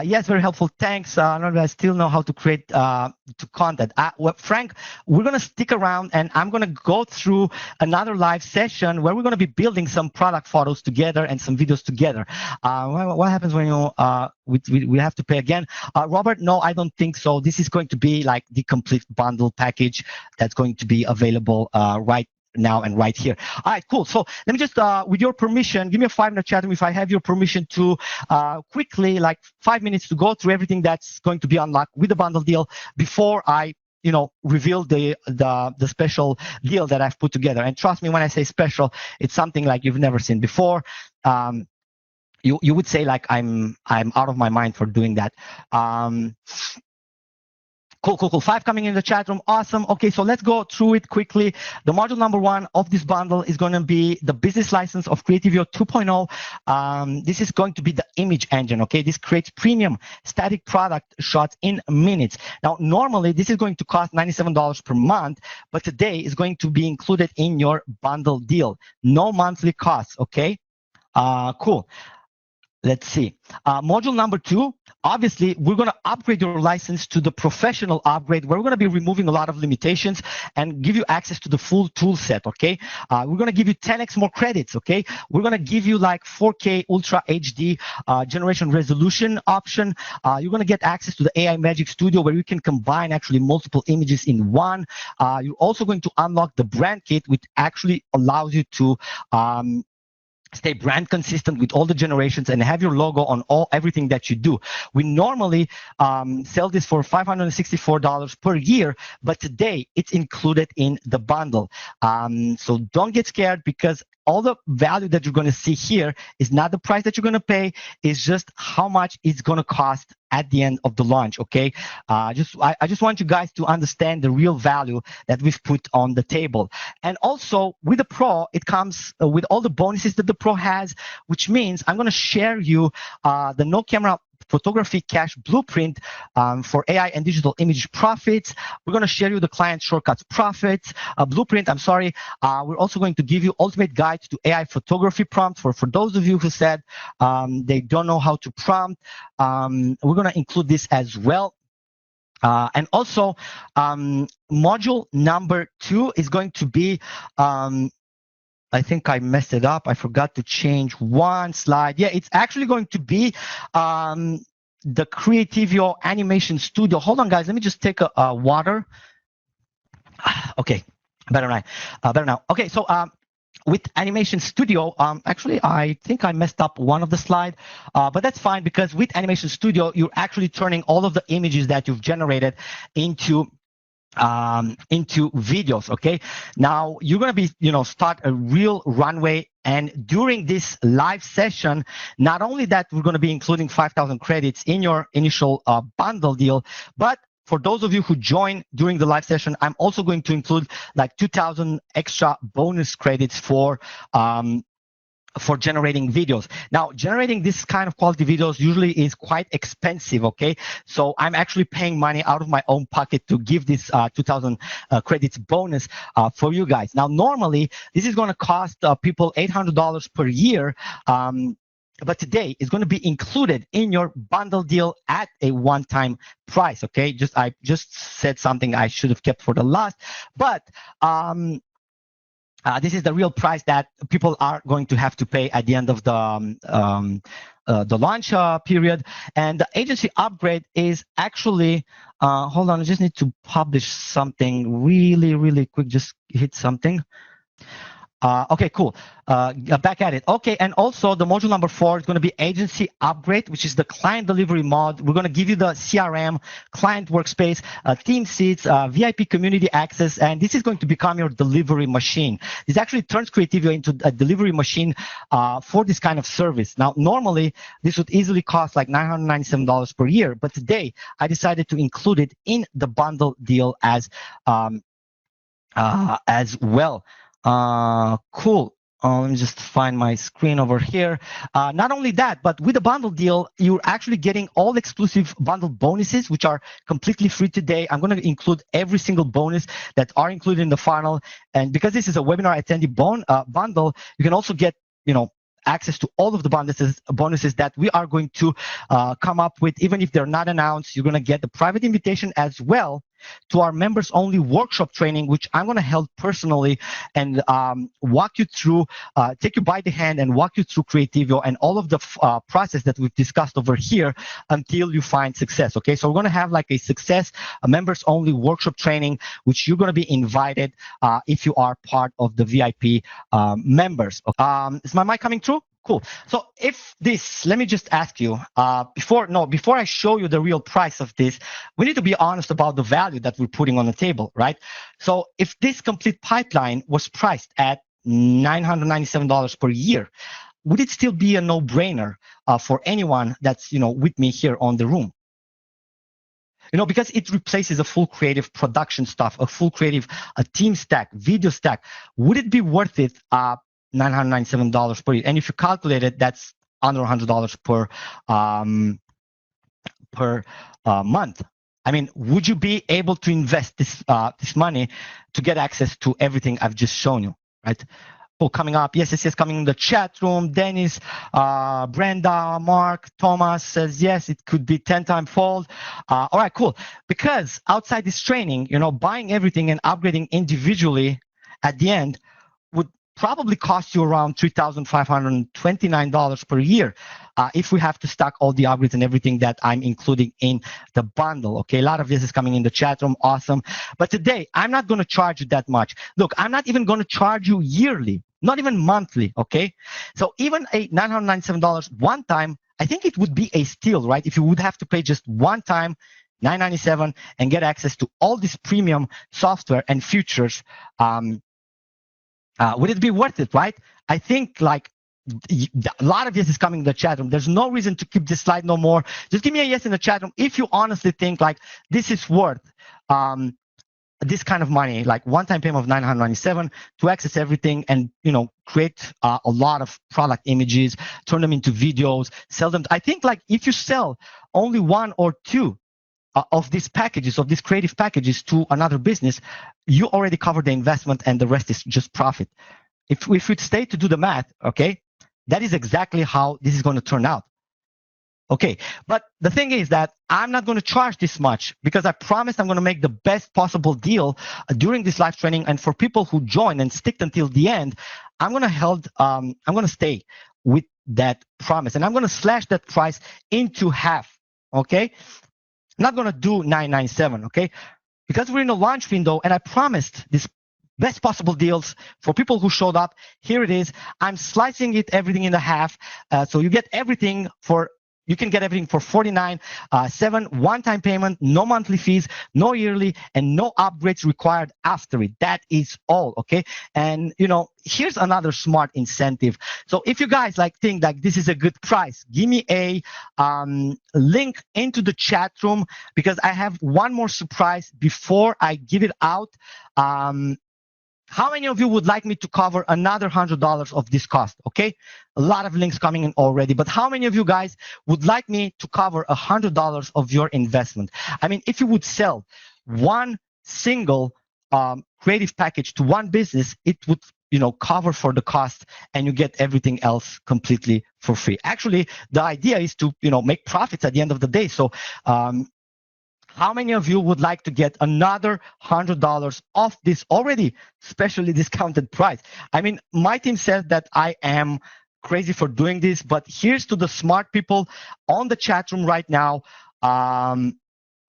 Yes, very helpful, thanks. I still know how to create content. Well, Frank, we're going to stick around and I'm going to go through another live session where we're going to be building some product photos together and some videos together. What happens when you, we have to pay again? Robert, no, I don't think so. This is going to be like the complete bundle package that's going to be available right now and right here. All right, cool. So let me just, with your permission, give me a 5-minute chat room if I have your permission to quickly, like 5 minutes to go through everything that's going to be unlocked with the bundle deal before I reveal the special deal that I've put together. And trust me, when I say special, it's something like you've never seen before. You would say like I'm out of my mind for doing that. Cool. 5 coming in the chat room. Awesome. Okay, so let's go through it quickly. The module number 1 of this bundle is going to be the business license of Creativio 2.0. This is going to be the image engine, okay? This creates premium static product shots in minutes. Now, normally, this is going to cost $97 per month, but today is going to be included in your bundle deal. No monthly costs, okay? Cool. Let's see. Module number 2, obviously, we're going to upgrade your license to the professional upgrade, where we're going to be removing a lot of limitations and give you access to the full tool set, okay? We're going to give you 10x more credits, okay? We're going to give you like 4K Ultra HD generation resolution option. You're going to get access to the AI Magic Studio, where you can combine actually multiple images in one. You're also going to unlock the brand kit, which actually allows you to stay brand consistent with all the generations and have your logo on everything that you do. We normally sell this for $564 per year, but today it's included in the bundle. So don't get scared, because all the value that you're going to see here is not the price that you're going to pay. It's just how much it's going to cost at the end of the launch, okay? I just want you guys to understand the real value that we've put on the table. And also, with the Pro, it comes with all the bonuses that the Pro has, which means I'm going to share you the no camera photography cash blueprint for AI and digital image profits. We're going to share you the client shortcuts profits blueprint. I'm sorry. We're also going to give you ultimate guides to AI photography prompts for those of you who said they don't know how to prompt. We're going to include this as well. And also, module number 2 is going to be I think I messed it up. I forgot to change one slide. Yeah, it's actually going to be the Creativio Animation Studio. Hold on, guys. Let me just take a water. Okay, better now. Okay, so with Animation Studio, actually, I think I messed up one of the slide, but that's fine, because with Animation Studio, you're actually turning all of the images that you've generated into videos. Okay, now you're going to be start a real runway, and during this live session, not only that we're going to be including 5,000 credits in your initial bundle deal, but for those of you who join during the live session, I'm also going to include like 2,000 extra bonus credits for for generating videos. Now, generating this kind of quality videos usually is quite expensive, okay? So I'm actually paying money out of my own pocket to give this 2,000 credits bonus for you guys. Now, normally, this is going to cost people $800 per year. But today it's going to be included in your bundle deal at a one-time price, okay? I just said something I should have kept for the last, but this is the real price that people are going to have to pay at the end of the launch period. And the agency upgrade is actually, hold on, I just need to publish something really quick. Just hit something. Okay, cool. Back at it. Okay, and also the module number 4 is going to be agency upgrade, which is the client delivery mod. We're going to give you the CRM, client workspace, team seats, VIP community access, and this is going to become your delivery machine. This actually turns Creativio into a delivery machine for this kind of service. Now, normally, this would easily cost like $997 per year, but today I decided to include it in the bundle deal as well. Cool. Let me just find my screen over here. Not only that, but with the bundle deal, you're actually getting all exclusive bundle bonuses, which are completely free today. I'm going to include every single bonus that are included in the funnel. And because this is a webinar attendee bundle, you can also get, access to all of the bonuses that we are going to come up with. Even if they're not announced, you're going to get the private invitation as well to our members only workshop training, which I'm going to help personally and walk you through, take you by the hand and walk you through Creativio and all of the process that we've discussed over here until you find success. Okay, so we're going to have like a members only workshop training, which you're going to be invited if you are part of the VIP members. Is my mic coming through? Cool. So let me just ask you, before I show you the real price of this, we need to be honest about the value that we're putting on the table, right? So if this complete pipeline was priced at $997 per year, would it still be a no-brainer for anyone that's, with me here on the room? Because it replaces a full creative production stuff, a full creative team stack, video stack. Would it be worth it? $997 per year, and if you calculate it, that's under $100 per month. I mean, would you be able to invest this money to get access to everything I've just shown you, right? Oh, coming up, yes, coming in the chat room. Dennis, Brenda, Mark, Thomas says yes, it could be 10-time fold. All right, cool. Because outside this training, buying everything and upgrading individually at the end would probably cost you around $3,529 per year if we have to stack all the upgrades and everything that I'm including in the bundle. Okay, a lot of this is coming in the chat room. Awesome. But today, I'm not going to charge you that much. Look, I'm not even going to charge you yearly, not even monthly. Okay, so even a $997 one time, I think it would be a steal, right? If you would have to pay just one time, $997, and get access to all this premium software and features. Would it be worth it, right? I think like a lot of this is coming in the chat room. There's no reason to keep this slide no more. Just give me a yes in the chat room if you honestly think like this is worth this kind of money, like one-time payment of $997 to access everything and create a lot of product images, turn them into videos, sell them. I think like if you sell only one or two of these creative packages to another business, you already covered the investment and the rest is just profit. If we stay to do the math, okay, that is exactly how this is going to turn out. Okay, but the thing is that I'm not going to charge this much because I promised I'm going to make the best possible deal during this live training. And for people who join and stick until the end, I'm going to stay with that promise and I'm going to slash that price into half. Okay. I'm not going to do $997, okay? Because we're in a launch window and I promised this best possible deals for people who showed up. Here it is. I'm slicing everything in the half. So you can get everything for $49.7 one-time payment, no monthly fees, no yearly, and no upgrades required after it. That is all, okay? And here's another smart incentive. So if you guys think that this is a good price, give me a link into the chat room because I have one more surprise before I give it out. How many of you would like me to cover another $100 of this cost? Okay, a lot of links coming in already, but how many of you guys would like me to cover $100 of your investment? I mean, if you would sell one single creative package to one business, it would cover for the cost, and you get everything else completely for free. Actually, the idea is to make profits at the end of the day. So how many of you would like to get another $100 off this already specially discounted price? I mean, my team says that I am crazy for doing this, but here's to the smart people on the chat room right now.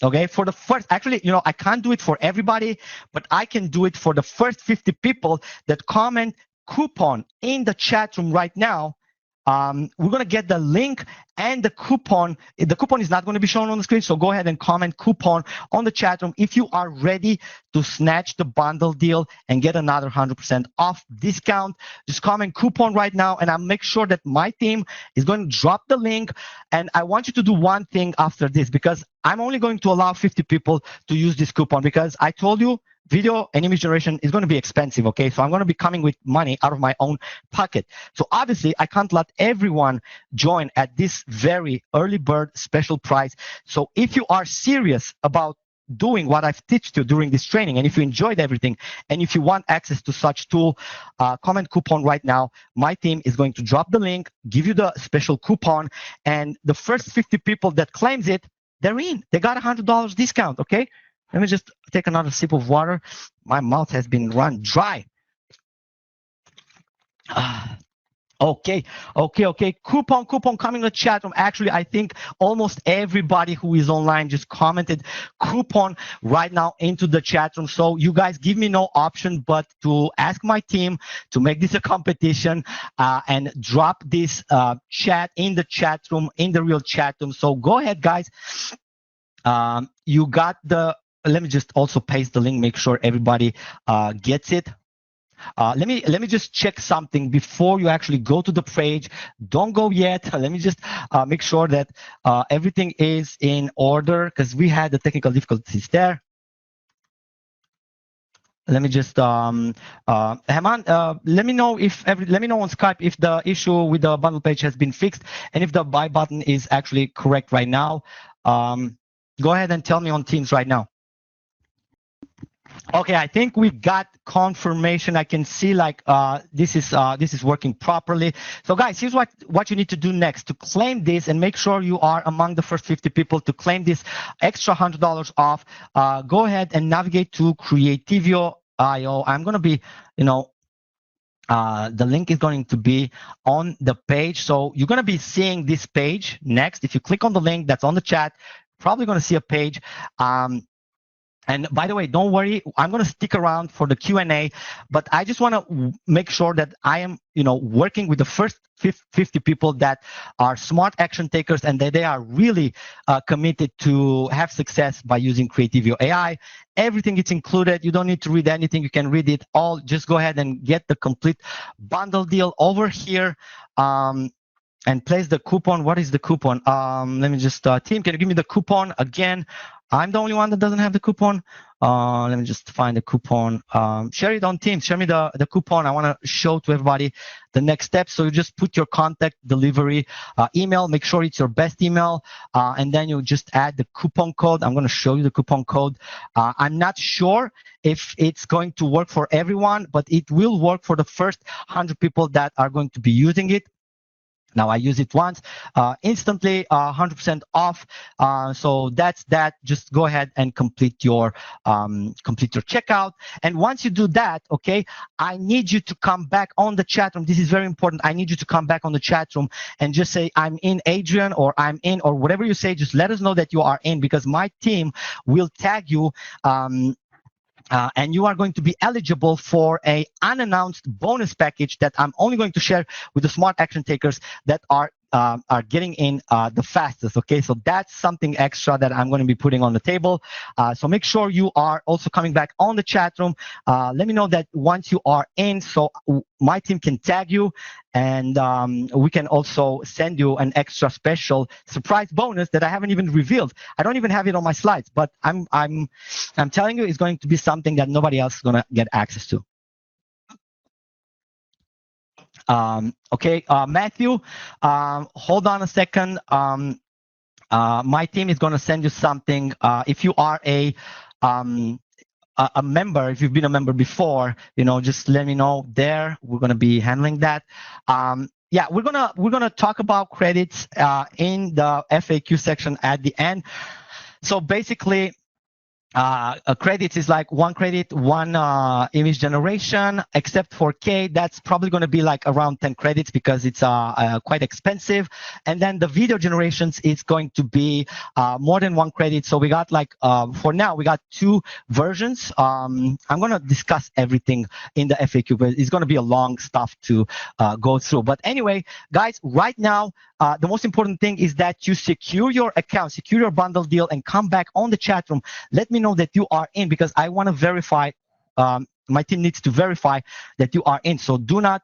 Okay, for the first, actually, I can't do it for everybody, but I can do it for the first 50 people that comment coupon in the chat room right now. We're going to get the link and the coupon. The coupon is not going to be shown on the screen, so go ahead and comment coupon on the chat room if you are ready to snatch the bundle deal and get another 100% off discount. Just comment coupon right now, and I'll make sure that my team is going to drop the link. And I want you to do one thing after this, because I'm only going to allow 50 people to use this coupon, because I told you video and image generation is going to be expensive, okay? So I'm going to be coming with money out of my own pocket. So obviously, I can't let everyone join at this very early bird special price. So if you are serious about doing what I've taught you during this training, and if you enjoyed everything, and if you want access to such tool, comment coupon right now. My team is going to drop the link, give you the special coupon, and the first 50 people that claims it, they're in. They got $100 discount, okay? Let me just take another sip of water. My mouth has been run dry. Okay. Coupon coming in the chat room. Actually, I think almost everybody who is online just commented coupon right now into the chat room. So you guys give me no option but to ask my team to make this a competition and drop this chat in the chat room, in the real chat room. So go ahead, guys. You got the. Let me just also paste the link, make sure everybody gets it. Let me just check something before you actually go to the page. Don't go yet. Let me just make sure that everything is in order, because we had the technical difficulties there. Let me just Haman, let me know if let me know on Skype if the issue with the bundle page has been fixed and if the buy button is actually correct right now. Go ahead and tell me on Teams right now. Okay, I think we got confirmation. I can see like this is working properly. So guys, here's what you need to do next to claim this and make sure you are among the first 50 people to claim this extra $100 off. Go ahead and navigate to Creativio AI. I'm going to be, the link is going to be on the page. So you're going to be seeing this page next. If you click on the link that's on the chat, probably going to see a page. And by the way, don't worry, I'm going to stick around for the Q&A, but I just want to make sure that I am, working with the first 50 people that are smart action takers and that they are really committed to have success by using Creativio AI. Everything is included. You don't need to read anything. You can read it all. Just go ahead and get the complete bundle deal over here. And place the coupon. What is the coupon? Let me just, team, can you give me the coupon again? I'm the only one that doesn't have the coupon. Let me just find the coupon. Share it on Teams. Share me the coupon. I want to show to everybody the next step. So you just put your contact delivery email. Make sure it's your best email. And then you just add the coupon code. I'm going to show you the coupon code. I'm not sure if it's going to work for everyone, but it will work for the first 100 people that are going to be using it. Now I use it once, instantly 100% off. So that's that. Just go ahead and complete your checkout. And once you do that, okay, I need you to come back on the chat room. This is very important. I need you to come back on the chat room and just say, I'm in, Adrian, or I'm in, or whatever you say. Just let us know that you are in, because my team will tag you. And you are going to be eligible for a unannounced bonus package that I'm only going to share with the smart action takers that are getting in the fastest. Okay, so that's something extra that I'm going to be putting on the table. So make sure you are also coming back on the chat room. Let me know that once you are in, so my team can tag you, and we can also send you an extra special surprise bonus that I haven't even revealed. I don't even have it on my slides, but I'm telling you, it's going to be something that nobody else is going to get access to. Okay, Matthew, hold on a second. My team is going to send you something. If you are a member, if you've been a member before, just let me know there. We're going to be handling that. Yeah, we're gonna talk about credits in the FAQ section at the end. So basically, credits is like 1 credit, 1 image generation, except for K, that's probably going to be like around 10 credits because it's quite expensive. And then the video generations is going to be more than 1 credit. So we got like, for now, we got 2 versions. I'm going to discuss everything in the FAQ, but it's going to be a long stuff to go through. But anyway, guys, right now, the most important thing is that you secure your account, secure your bundle deal, and come back on the chat room. Let me know that you are in, because I want to verify. My team needs to verify that you are in. So do not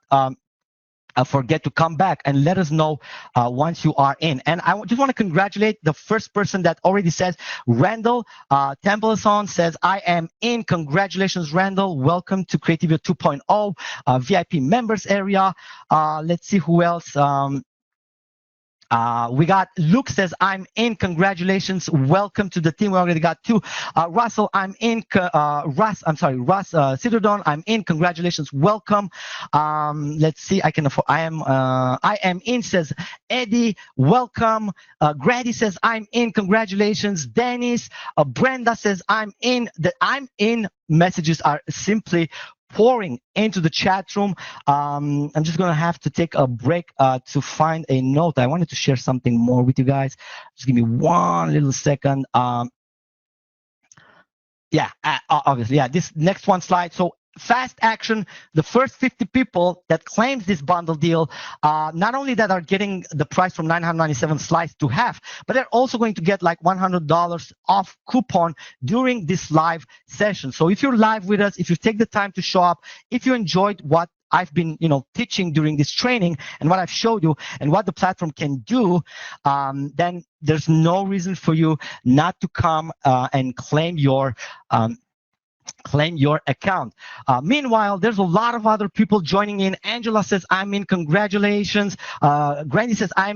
forget to come back and let us know once you are in. And I just want to congratulate the first person that already says, Randall Templeson says, I am in. Congratulations, Randall. Welcome to Creativio 2.0 VIP members area. Let's see who else. We got Luke says, I'm in. Congratulations. Welcome to the team. We already got 2. Russell, I'm in. Russ Citadon, I'm in. Congratulations. Welcome. Let's see. I am in, says Eddie. Welcome. Grady says, I'm in. Congratulations. Dennis. Brenda says, I'm in. The I'm in messages are simply pouring into the chat room. I'm just going to have to take a break to find a note. I wanted to share something more with you guys. Just give me one little second. Yeah, obviously, yeah, this next one slide. So fast action, the first 50 people that claims this bundle deal, not only that are getting the price from $997 sliced to half, but they're also going to get like $100 off coupon during this live session. So if you're live with us, if you take the time to show up, if you enjoyed what I've been, teaching during this training and what I've showed you and what the platform can do, then there's no reason for you not to come and claim your account. Meanwhile, there's a lot of other people joining in. Angela says, I'm in. Congratulations. Grandy says, I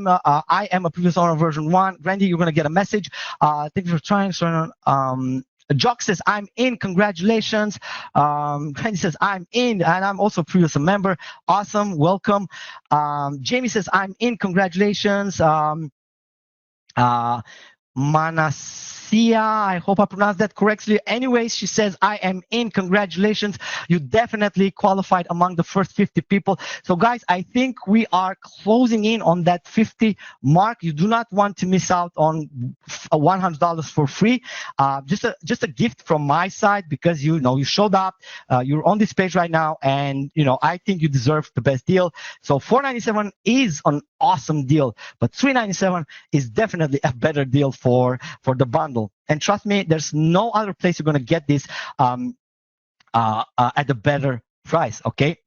am a previous owner of version 1. Grandy, you're going to get a message. Thank you for trying. Jock says, I'm in. Congratulations. Grandy says, I'm in, and I'm also a previous member. Awesome. Welcome. Jamie says, I'm in. Congratulations. Manasia, I hope I pronounced that correctly. Anyways, she says, I am in. Congratulations. You definitely qualified among the first 50 people. So guys, I think we are closing in on that 50 mark. You do not want to miss out on $100 for free. Just a gift from my side, because you showed up, you're on this page right now, and I think you deserve the best deal. So $497 is an awesome deal, but $397 is definitely a better deal for the bundle. And trust me, there's no other place you're going to get this at a better price. Okay.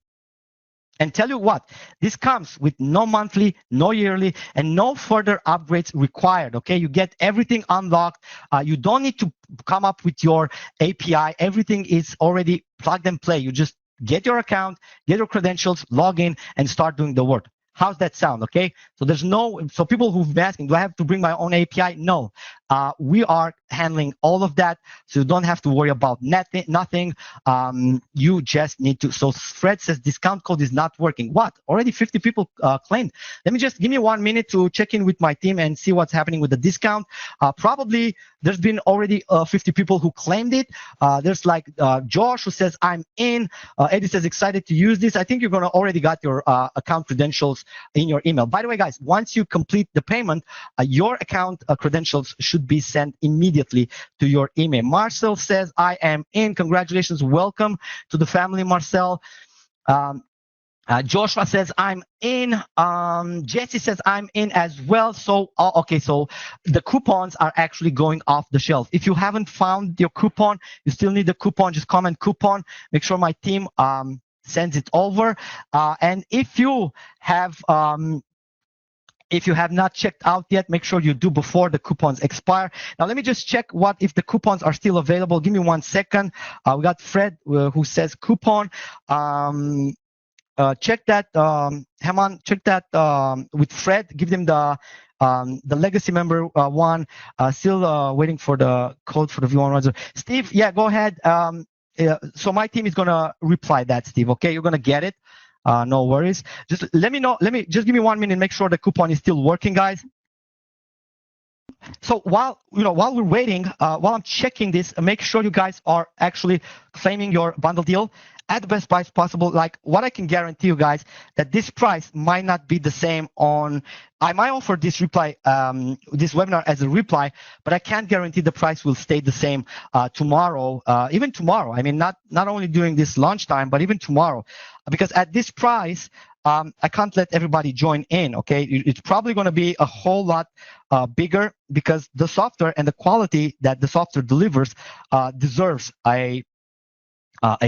And tell you what, this comes with no monthly, no yearly, and no further upgrades required. Okay, you get everything unlocked. You don't need to come up with your API. Everything is already plug and play. You just get your account, get your credentials, log in, and start doing the work. How's that sound? Okay, so people who've been asking, do I have to bring my own API? No, we are handling all of that, so you don't have to worry about nothing. You just need to. So Fred says discount code is not working. What? Already 50 people claimed. Let me just give me 1 minute to check in with my team and see what's happening with the discount. Probably there's been already 50 people who claimed it. There's like Josh who says I'm in. Eddie says excited to use this. I think you're gonna already got your account credentials in your email. By the way, guys, once you complete the payment, your account credentials should be sent immediately to your email. Marcel says, I am in. Congratulations. Welcome to the family, Marcel. Joshua says, I'm in. Jesse says, I'm in as well. So, okay, so the coupons are actually going off the shelf. If you haven't found your coupon, you still need the coupon, just comment coupon. Make sure my team sends it over. And if you have not checked out yet, make sure you do before the coupons expire. Now, let me just check if the coupons are still available. Give me 1 second. We got Fred who says coupon. check that, Haman, check that with Fred. Give them the legacy member one. Still waiting for the code for the V1. Steve, yeah, go ahead. So my team is gonna reply that, Steve. Okay, you're gonna get it. No worries. Just let me know. Just give me 1 minute. Make sure the coupon is still working, guys. So while we're waiting, while I'm checking this, make sure you guys are actually claiming your bundle deal at the best price possible. Like, what I can guarantee you guys, that this price might not be the same on. I might offer this this webinar as a reply, but I can't guarantee the price will stay the same tomorrow, even tomorrow. I mean, not only during this launch time, but even tomorrow, because at this price, I can't let everybody join in. Okay, it's probably going to be a whole lot bigger, because the software and the quality that the software delivers deserves a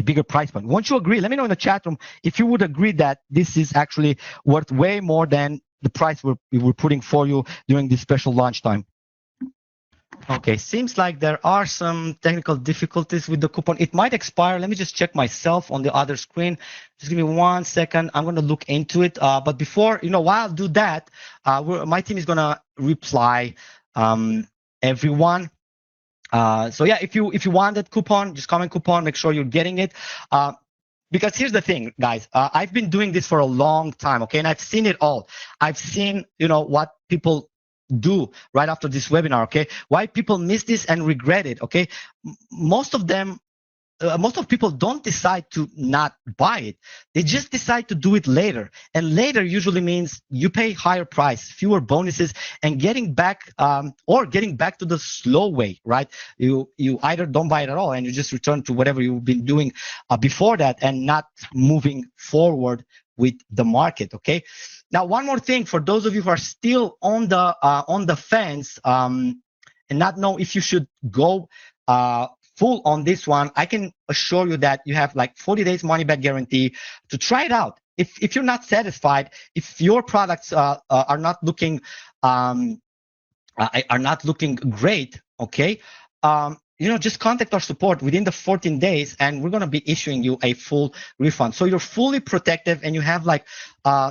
bigger price point. Won't you agree? Let me know in the chat room if you would agree that this is actually worth way more than the price we're putting for you during this special launch time. Okay, seems like there are some technical difficulties with the coupon. It might expire. Let me just check myself on the other screen. Just give me 1 second. I'm going to look into it. But before, while I do that, my team is going to reply everyone. So yeah, if you want that coupon, just comment coupon. Make sure you're getting it. Because here's the thing, guys. I've been doing this for a long time, okay, and I've seen it all. I've seen, what people do right after this webinar, okay? Why people miss this and regret it, okay? Most of people don't decide to not buy it. They just decide to do it later. And later usually means you pay higher price, fewer bonuses, and getting back to the slow way, right? You either don't buy it at all and you just return to whatever you've been doing before that, and not moving forward with the market, okay? Now, one more thing for those of you who are still on the fence and not know if you should go full on this one, I can assure you that you have like 40 days money back guarantee to try it out. If you're not satisfied, if your products are not looking great, okay, just contact our support within the 14 days, and we're going to be issuing you a full refund. So you're fully protected, and you have like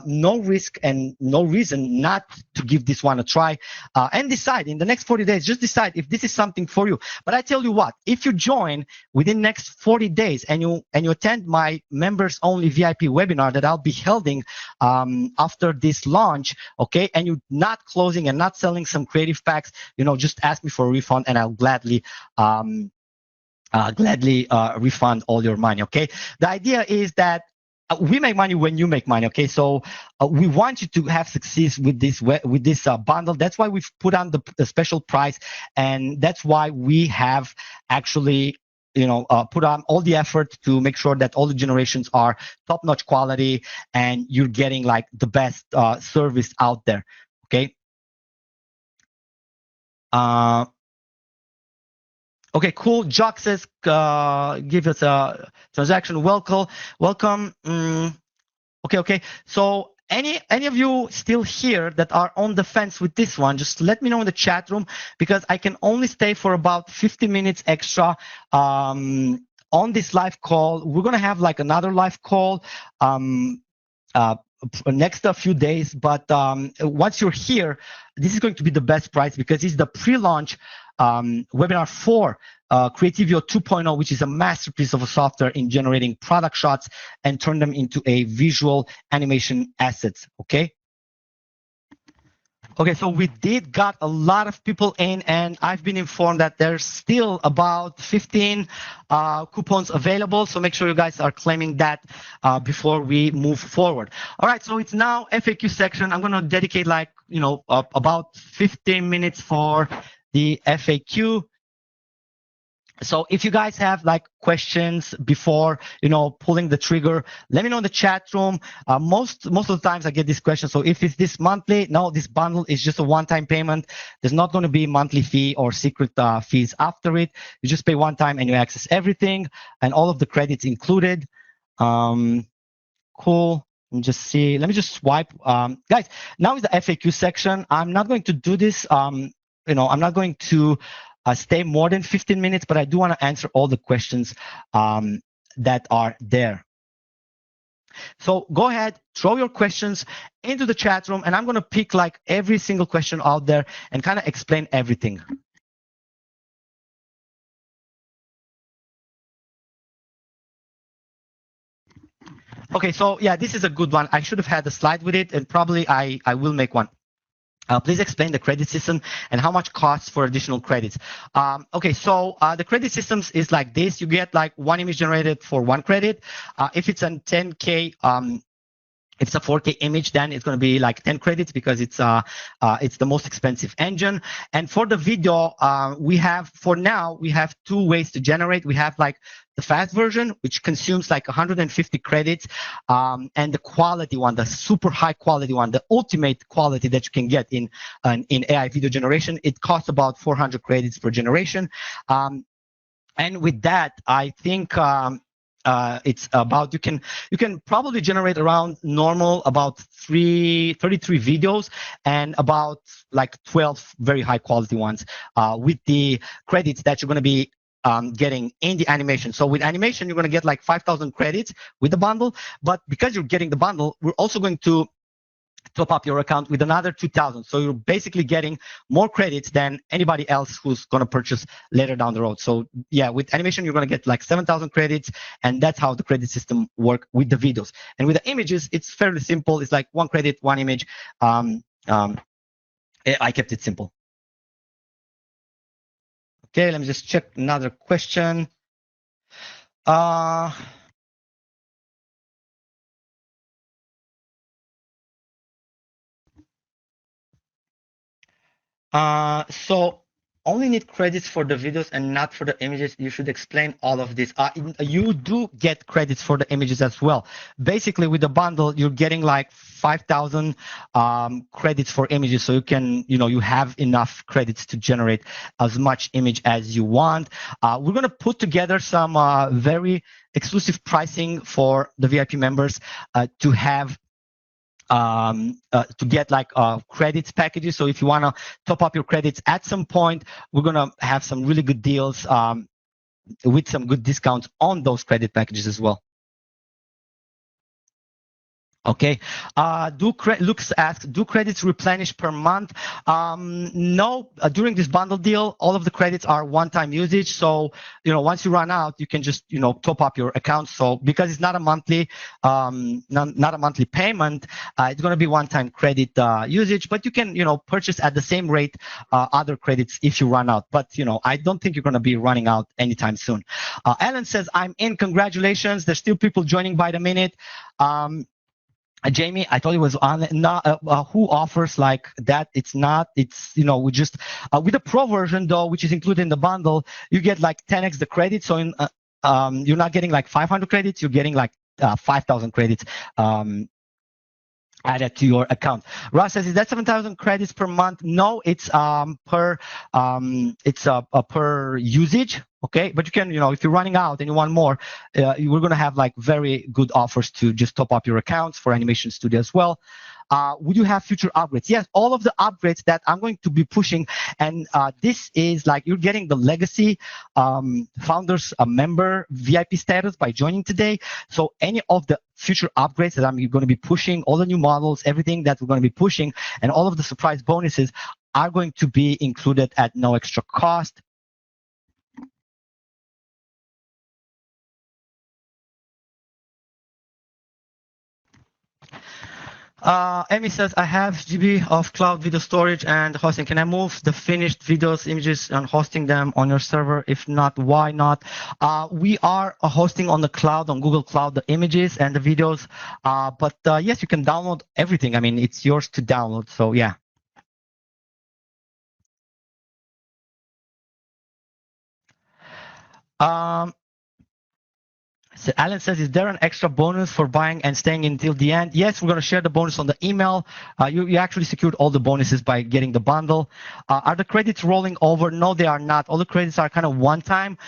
no risk and no reason not to give this one a try, and decide in the next 40 days. Just decide if this is something for you. But I tell you what, if you join within next 40 days and you attend my members only VIP webinar that I'll be holding after this launch, okay, and you're not closing and not selling some creative packs, just ask me for a refund, and I'll gladly refund all your money, okay? The idea is that we make money when you make money, okay? So we want you to have success with this bundle. That's why we've put on the special price, and that's why we have actually put on all the effort to make sure that all the generations are top-notch quality and you're getting like the best service out there, okay? Okay, cool. Jock says, give us a transaction. Welcome. Okay. So any of you still here that are on the fence with this one, just let me know in the chat room, because I can only stay for about 50 minutes extra on this live call. We're going to have like another live call next a few days. But once you're here, this is going to be the best price, because it's the pre-launch webinar for Creativio 2.0, which is a masterpiece of a software in generating product shots and turn them into a visual animation assets, okay? Okay, so we did got a lot of people in, and I've been informed that there's still about 15 coupons available. So make sure you guys are claiming that before we move forward. All right, so it's now FAQ section. I'm going to dedicate like, about 15 minutes for the FAQ. So if you guys have like questions before, pulling the trigger, let me know in the chat room. Most of the times I get this question. So if it's this monthly, no, this bundle is just a one-time payment. There's not going to be monthly fee or secret fees after it. You just pay one time and you access everything and all of the credits included. Cool. Let me just see. Let me just swipe. Guys, now is the FAQ section. I'm not going to do this. I'm not going to stay more than 15 minutes, but I do want to answer all the questions that are there. So go ahead, throw your questions into the chat room, and I'm going to pick like every single question out there and kind of explain everything. Okay, so yeah, this is a good one. I should have had a slide with it, and probably I will make one. Please explain the credit system and how much costs for additional credits. Okay, so the credit systems is like this. You get like one image generated for 1 credit. If it's a 10K, if it's a 4K image, then it's going to be like 10 credits because it's the most expensive engine. And for the video, we have 2 ways to generate. We have like the fast version, which consumes like 150 credits, and the quality one, the super high quality one, the ultimate quality that you can get in AI video generation. It costs about 400 credits per generation. And with that, I think it's about you can probably generate around normal about 33 videos and about like 12 very high quality ones with the credits that you're going to be getting in the animation. So with animation, you're going to get like 5,000 credits with the bundle, but because you're getting the bundle, we're also going to top up your account with another 2,000. So you're basically getting more credits than anybody else who's going to purchase later down the road. So yeah, with animation, you're going to get like 7,000 credits, and that's how the credit system work with the videos. And with the images, it's fairly simple. It's like 1 credit, 1 image. I kept it simple. Okay, let me just check another question. So only need credits for the videos and not for the images. You should explain all of this. You do get credits for the images as well. Basically, with the bundle, you're getting like 5,000 credits for images, so you can, you have enough credits to generate as much image as you want. We're gonna put together some very exclusive pricing for the VIP members to have to get like credits packages. So if you want to top up your credits at some point, we're going to have some really good deals with some good discounts on those credit packages as well. Okay. Lux asks, do credits replenish per month? No, during this bundle deal, all of the credits are one-time usage. So, once you run out, you can just, top up your account. So because it's not a monthly, not a monthly payment, it's going to be one-time credit usage, but you can, purchase at the same rate other credits if you run out. But, I don't think you're going to be running out anytime soon. Ellen says, I'm in. Congratulations. There's still people joining by the minute. Jamie, I told you was on who offers like that. We just with the pro version though, which is included in the bundle, you get like 10x the credits. So you're not getting like 500 credits, you're getting like 5,000 credits added to your account. Ross says, is that 7,000 credits per month? No, it's per usage. Okay, but you can, if you're running out and you want more, we're going to have like very good offers to just top up your accounts for Animation Studio as well. Would you have future upgrades? Yes, all of the upgrades that I'm going to be pushing, and this is like you're getting the legacy founders member VIP status by joining today. So any of the future upgrades that I'm going to be pushing, all the new models, everything that we're going to be pushing, and all of the surprise bonuses are going to be included at no extra cost. Amy says, I have GB of cloud video storage and hosting. Can I move the finished videos, images, and hosting them on your server? If not, why not? We are hosting on the cloud, on Google Cloud, the images and the videos. But yes, you can download everything. I mean, it's yours to download. So yeah. So Alan says, is there an extra bonus for buying and staying until the end? Yes, we're going to share the bonus on the email. You actually secured all the bonuses by getting the bundle. Are the credits rolling over? No, they are not. All the credits are kind of one time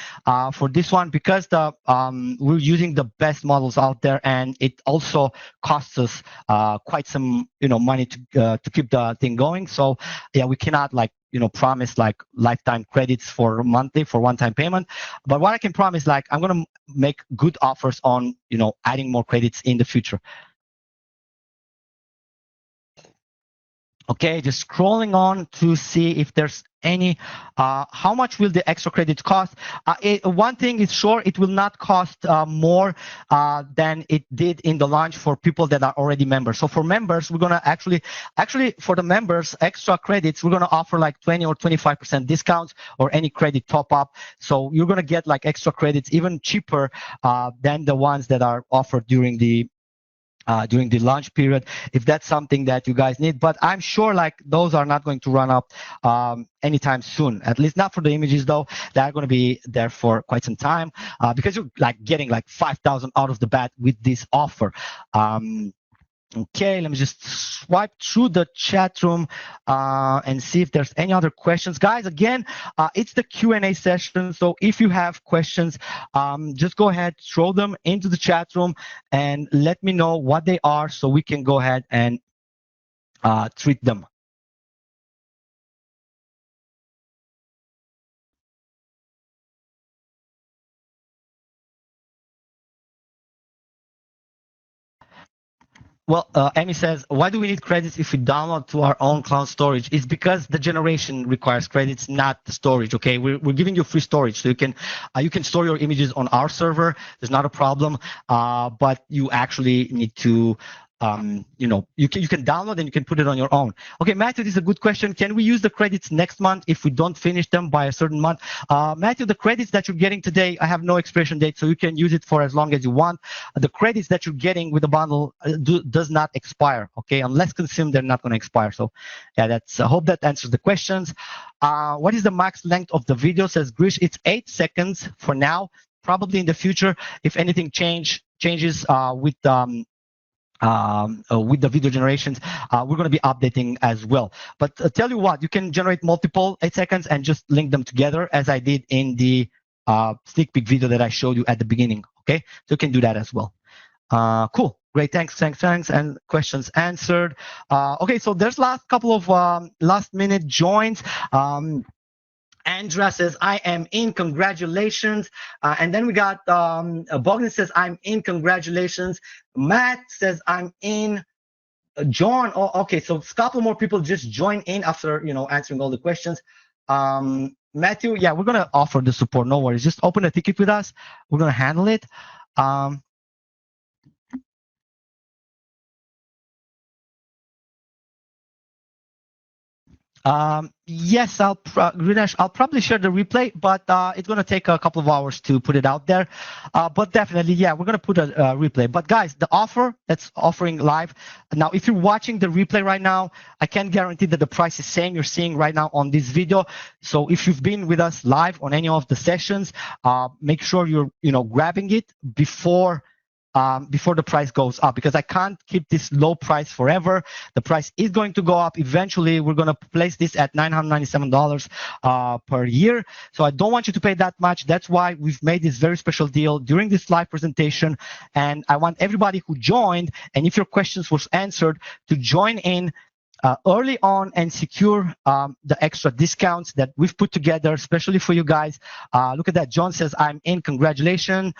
for this one because we're using the best models out there, and it also costs us quite some money to keep the thing going. So yeah, we cannot like promise like lifetime credits for monthly for one-time payment, but what I can promise, like, I'm gonna make good offers on adding more credits in the future. Okay, just scrolling on to see if there's any. How much will the extra credits cost? One thing is sure, it will not cost more than it did in the launch for people that are already members. So for members, we're gonna actually for the members, extra credits, we're gonna offer like 20 or 25% discounts or any credit top up. So you're gonna get like extra credits even cheaper than the ones that are offered during the launch period, if that's something that you guys need. But I'm sure like those are not going to run up anytime soon, at least not for the images though. They're going to be there for quite some time because you're like getting like 5,000 out of the bat with this offer. Okay, let me just swipe through the chat room and see if there's any other questions. Guys, again, it's the Q&A session, so if you have questions, just go ahead, throw them into the chat room and let me know what they are so we can go ahead and treat them. Well, Amy says, why do we need credits if we download to our own cloud storage? It's because the generation requires credits, not the storage. Okay, we're giving you free storage, so you can store your images on our server. There's not a problem, but you actually need to. You can download and you can put it on your own. Okay, Matthew, this is a good question. Can we use the credits next month if we don't finish them by a certain month? Matthew, the credits that you're getting today, I have no expiration date, so you can use it for as long as you want. The credits that you're getting with the bundle does not expire. Okay, unless consumed, they're not going to expire. So, yeah, that's. I hope that answers the questions. What is the max length of the video? Says Grish. It's 8 seconds for now. Probably in the future, if anything changes with the video generations, we're going to be updating as well. But tell you what, you can generate multiple 8 seconds and just link them together as I did in the sneak peek video that I showed you at the beginning. Okay, so you can do that as well. Cool, great, thanks, and questions answered. Okay, so there's last couple of last minute joins. Andra says, I am in, congratulations. And then we got Bogdan says, I'm in, congratulations. Matt says, I'm in. John, oh, okay, so a couple more people just join in after answering all the questions. Matthew, yeah, we're gonna offer the support, no worries. Just open a ticket with us. We're gonna handle it. Yes, Grinesh, I'll probably share the replay, but it's going to take a couple of hours to put it out there. But definitely, yeah, we're going to put a replay. But guys, the offer that's offering live, now if you're watching the replay right now, I can guarantee that the price is same you're seeing right now on this video. So if you've been with us live on any of the sessions, make sure you're grabbing it before the price goes up, because I can't keep this low price forever. The price is going to go up. Eventually, we're going to place this at $997 per year. So I don't want you to pay that much. That's why we've made this very special deal during this live presentation. And I want everybody who joined, and if your questions were answered, to join in early on and secure the extra discounts that we've put together, especially for you guys. Look at that. John says, I'm in. Congratulations.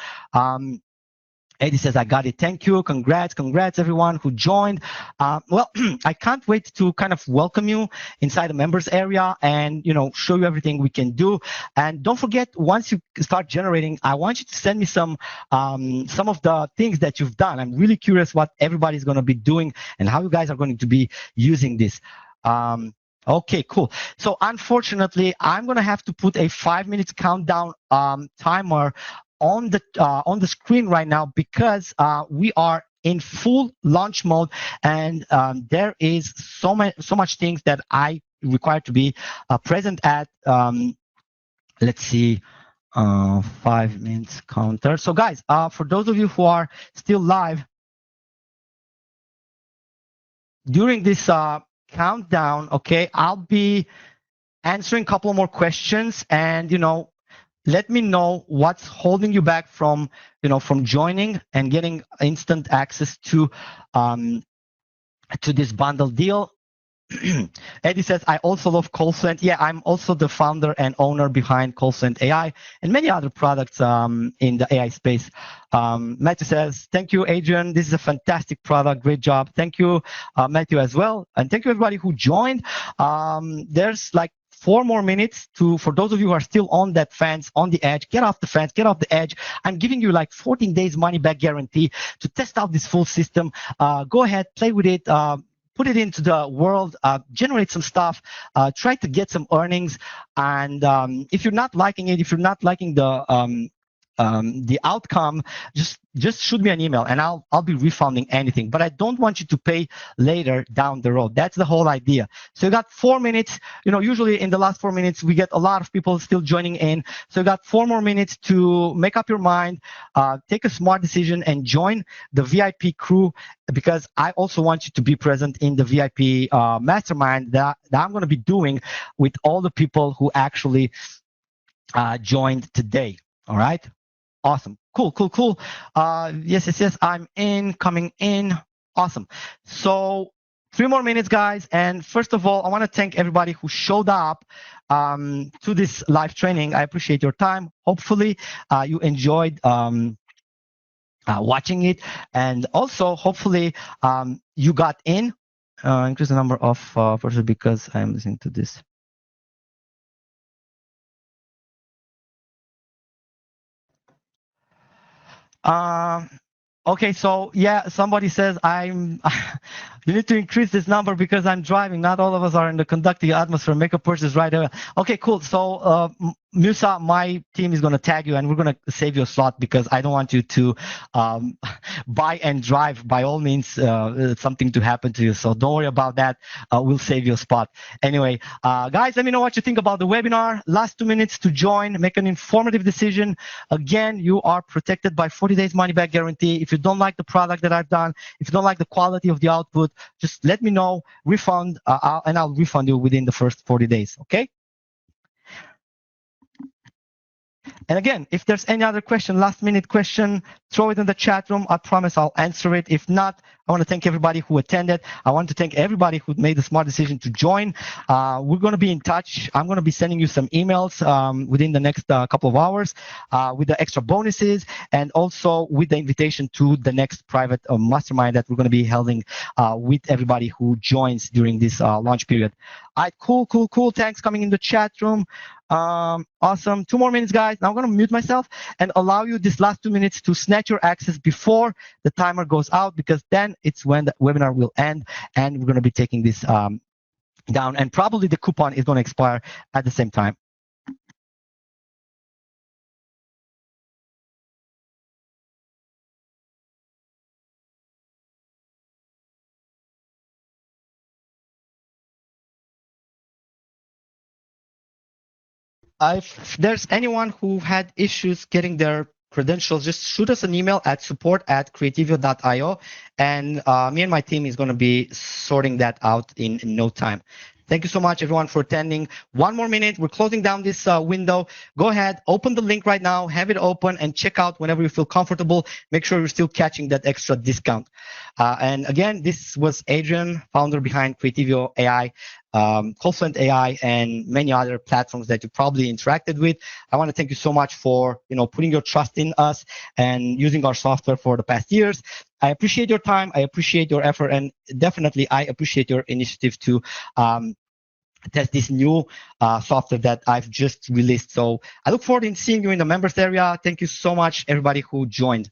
Eddie says, I got it. Thank you. Congrats everyone who joined. Well, I can't wait to kind of welcome you inside the members area and, show you everything we can do. And don't forget, once you start generating, I want you to send me some of the things that you've done. I'm really curious what everybody's going to be doing and how you guys are going to be using this. Okay, cool. So unfortunately, I'm going to have to put a 5-minute countdown timer on the screen right now, because we are in full launch mode, and there is so much things that I require to be present at. Let's see, 5 minutes counter. So guys, for those of you who are still live during this countdown, okay, I'll be answering a couple more questions, and let me know what's holding you back from joining and getting instant access to this bundle deal. Eddie says, I also love CallSend. Yeah, I'm also the founder and owner behind CallSend AI and many other products in the AI space. Matthew says, thank you, Adrian. This is a fantastic product. Great job. Thank you, Matthew, as well. And thank you, everybody who joined. There's like 4 more minutes for those of you who are still on that fence, on the edge, get off the fence, get off the edge. I'm giving you like 14 days money back guarantee to test out this full system. Go ahead, play with it. Put it into the world, generate some stuff, try to get some earnings. And if you're not liking it, if you're not liking the outcome, just shoot me an email and I'll be refunding anything. But I don't want you to pay later down the road. That's the whole idea. So you got 4 minutes. Usually in the last 4 minutes, we get a lot of people still joining in. So you got 4 more minutes to make up your mind, take a smart decision and join the VIP crew, because I also want you to be present in the VIP mastermind that I'm going to be doing with all the people who actually joined today. All right. Awesome. Cool. Yes. I'm coming in. Awesome. So 3 more minutes, guys. And first of all, I want to thank everybody who showed up to this live training. I appreciate your time. Hopefully, you enjoyed watching it. And also, hopefully, you got in. Increase the number of persons because I'm listening to this. Okay, so yeah, somebody says you need to increase this number because I'm driving. Not all of us are in the conducting atmosphere. Make a purchase right away. Okay, cool. So Musa, my team is going to tag you and we're going to save you a slot because I don't want you to buy and drive. By all means, something to happen to you. So don't worry about that. We'll save you a spot. Anyway, guys, let me know what you think about the webinar. Last 2 minutes to join. Make an informative decision. Again, you are protected by 40 days money back guarantee. If you don't like the product that I've done, if you don't like the quality of the output, just let me know, refund, and I'll refund you within the first 40 days, okay? And again, if there's any other question, last minute question, throw it in the chat room. I promise I'll answer it. If not, I want to thank everybody who attended. I want to thank everybody who made the smart decision to join. We're going to be in touch. I'm going to be sending you some emails within the next couple of hours with the extra bonuses and also with the invitation to the next private mastermind that we're going to be holding with everybody who joins during this launch period. All right, cool. Thanks coming in the chat room. Awesome. 2 more minutes, guys. Now I'm going to mute myself and allow you this last 2 minutes to snatch your access before the timer goes out, because then it's when the webinar will end and we're going to be taking this down, and probably the coupon is going to expire at the same time. If there's anyone who had issues getting their credentials, just shoot us an email at support@creativio.io, and me and my team is going to be sorting that out in no time. Thank you so much, everyone, for attending. 1 more minute. We're closing down this window. Go ahead, open the link right now, have it open, and check out whenever you feel comfortable. Make sure you're still catching that extra discount. And again, this was Adrian, founder behind Creativio AI, CallSend AI, and many other platforms that you probably interacted with. I want to thank you so much for putting your trust in us and using our software for the past years. I appreciate your time. I appreciate your effort, and definitely I appreciate your initiative to test this new software that I've just released. So I look forward to seeing you in the members area. Thank you so much, everybody who joined.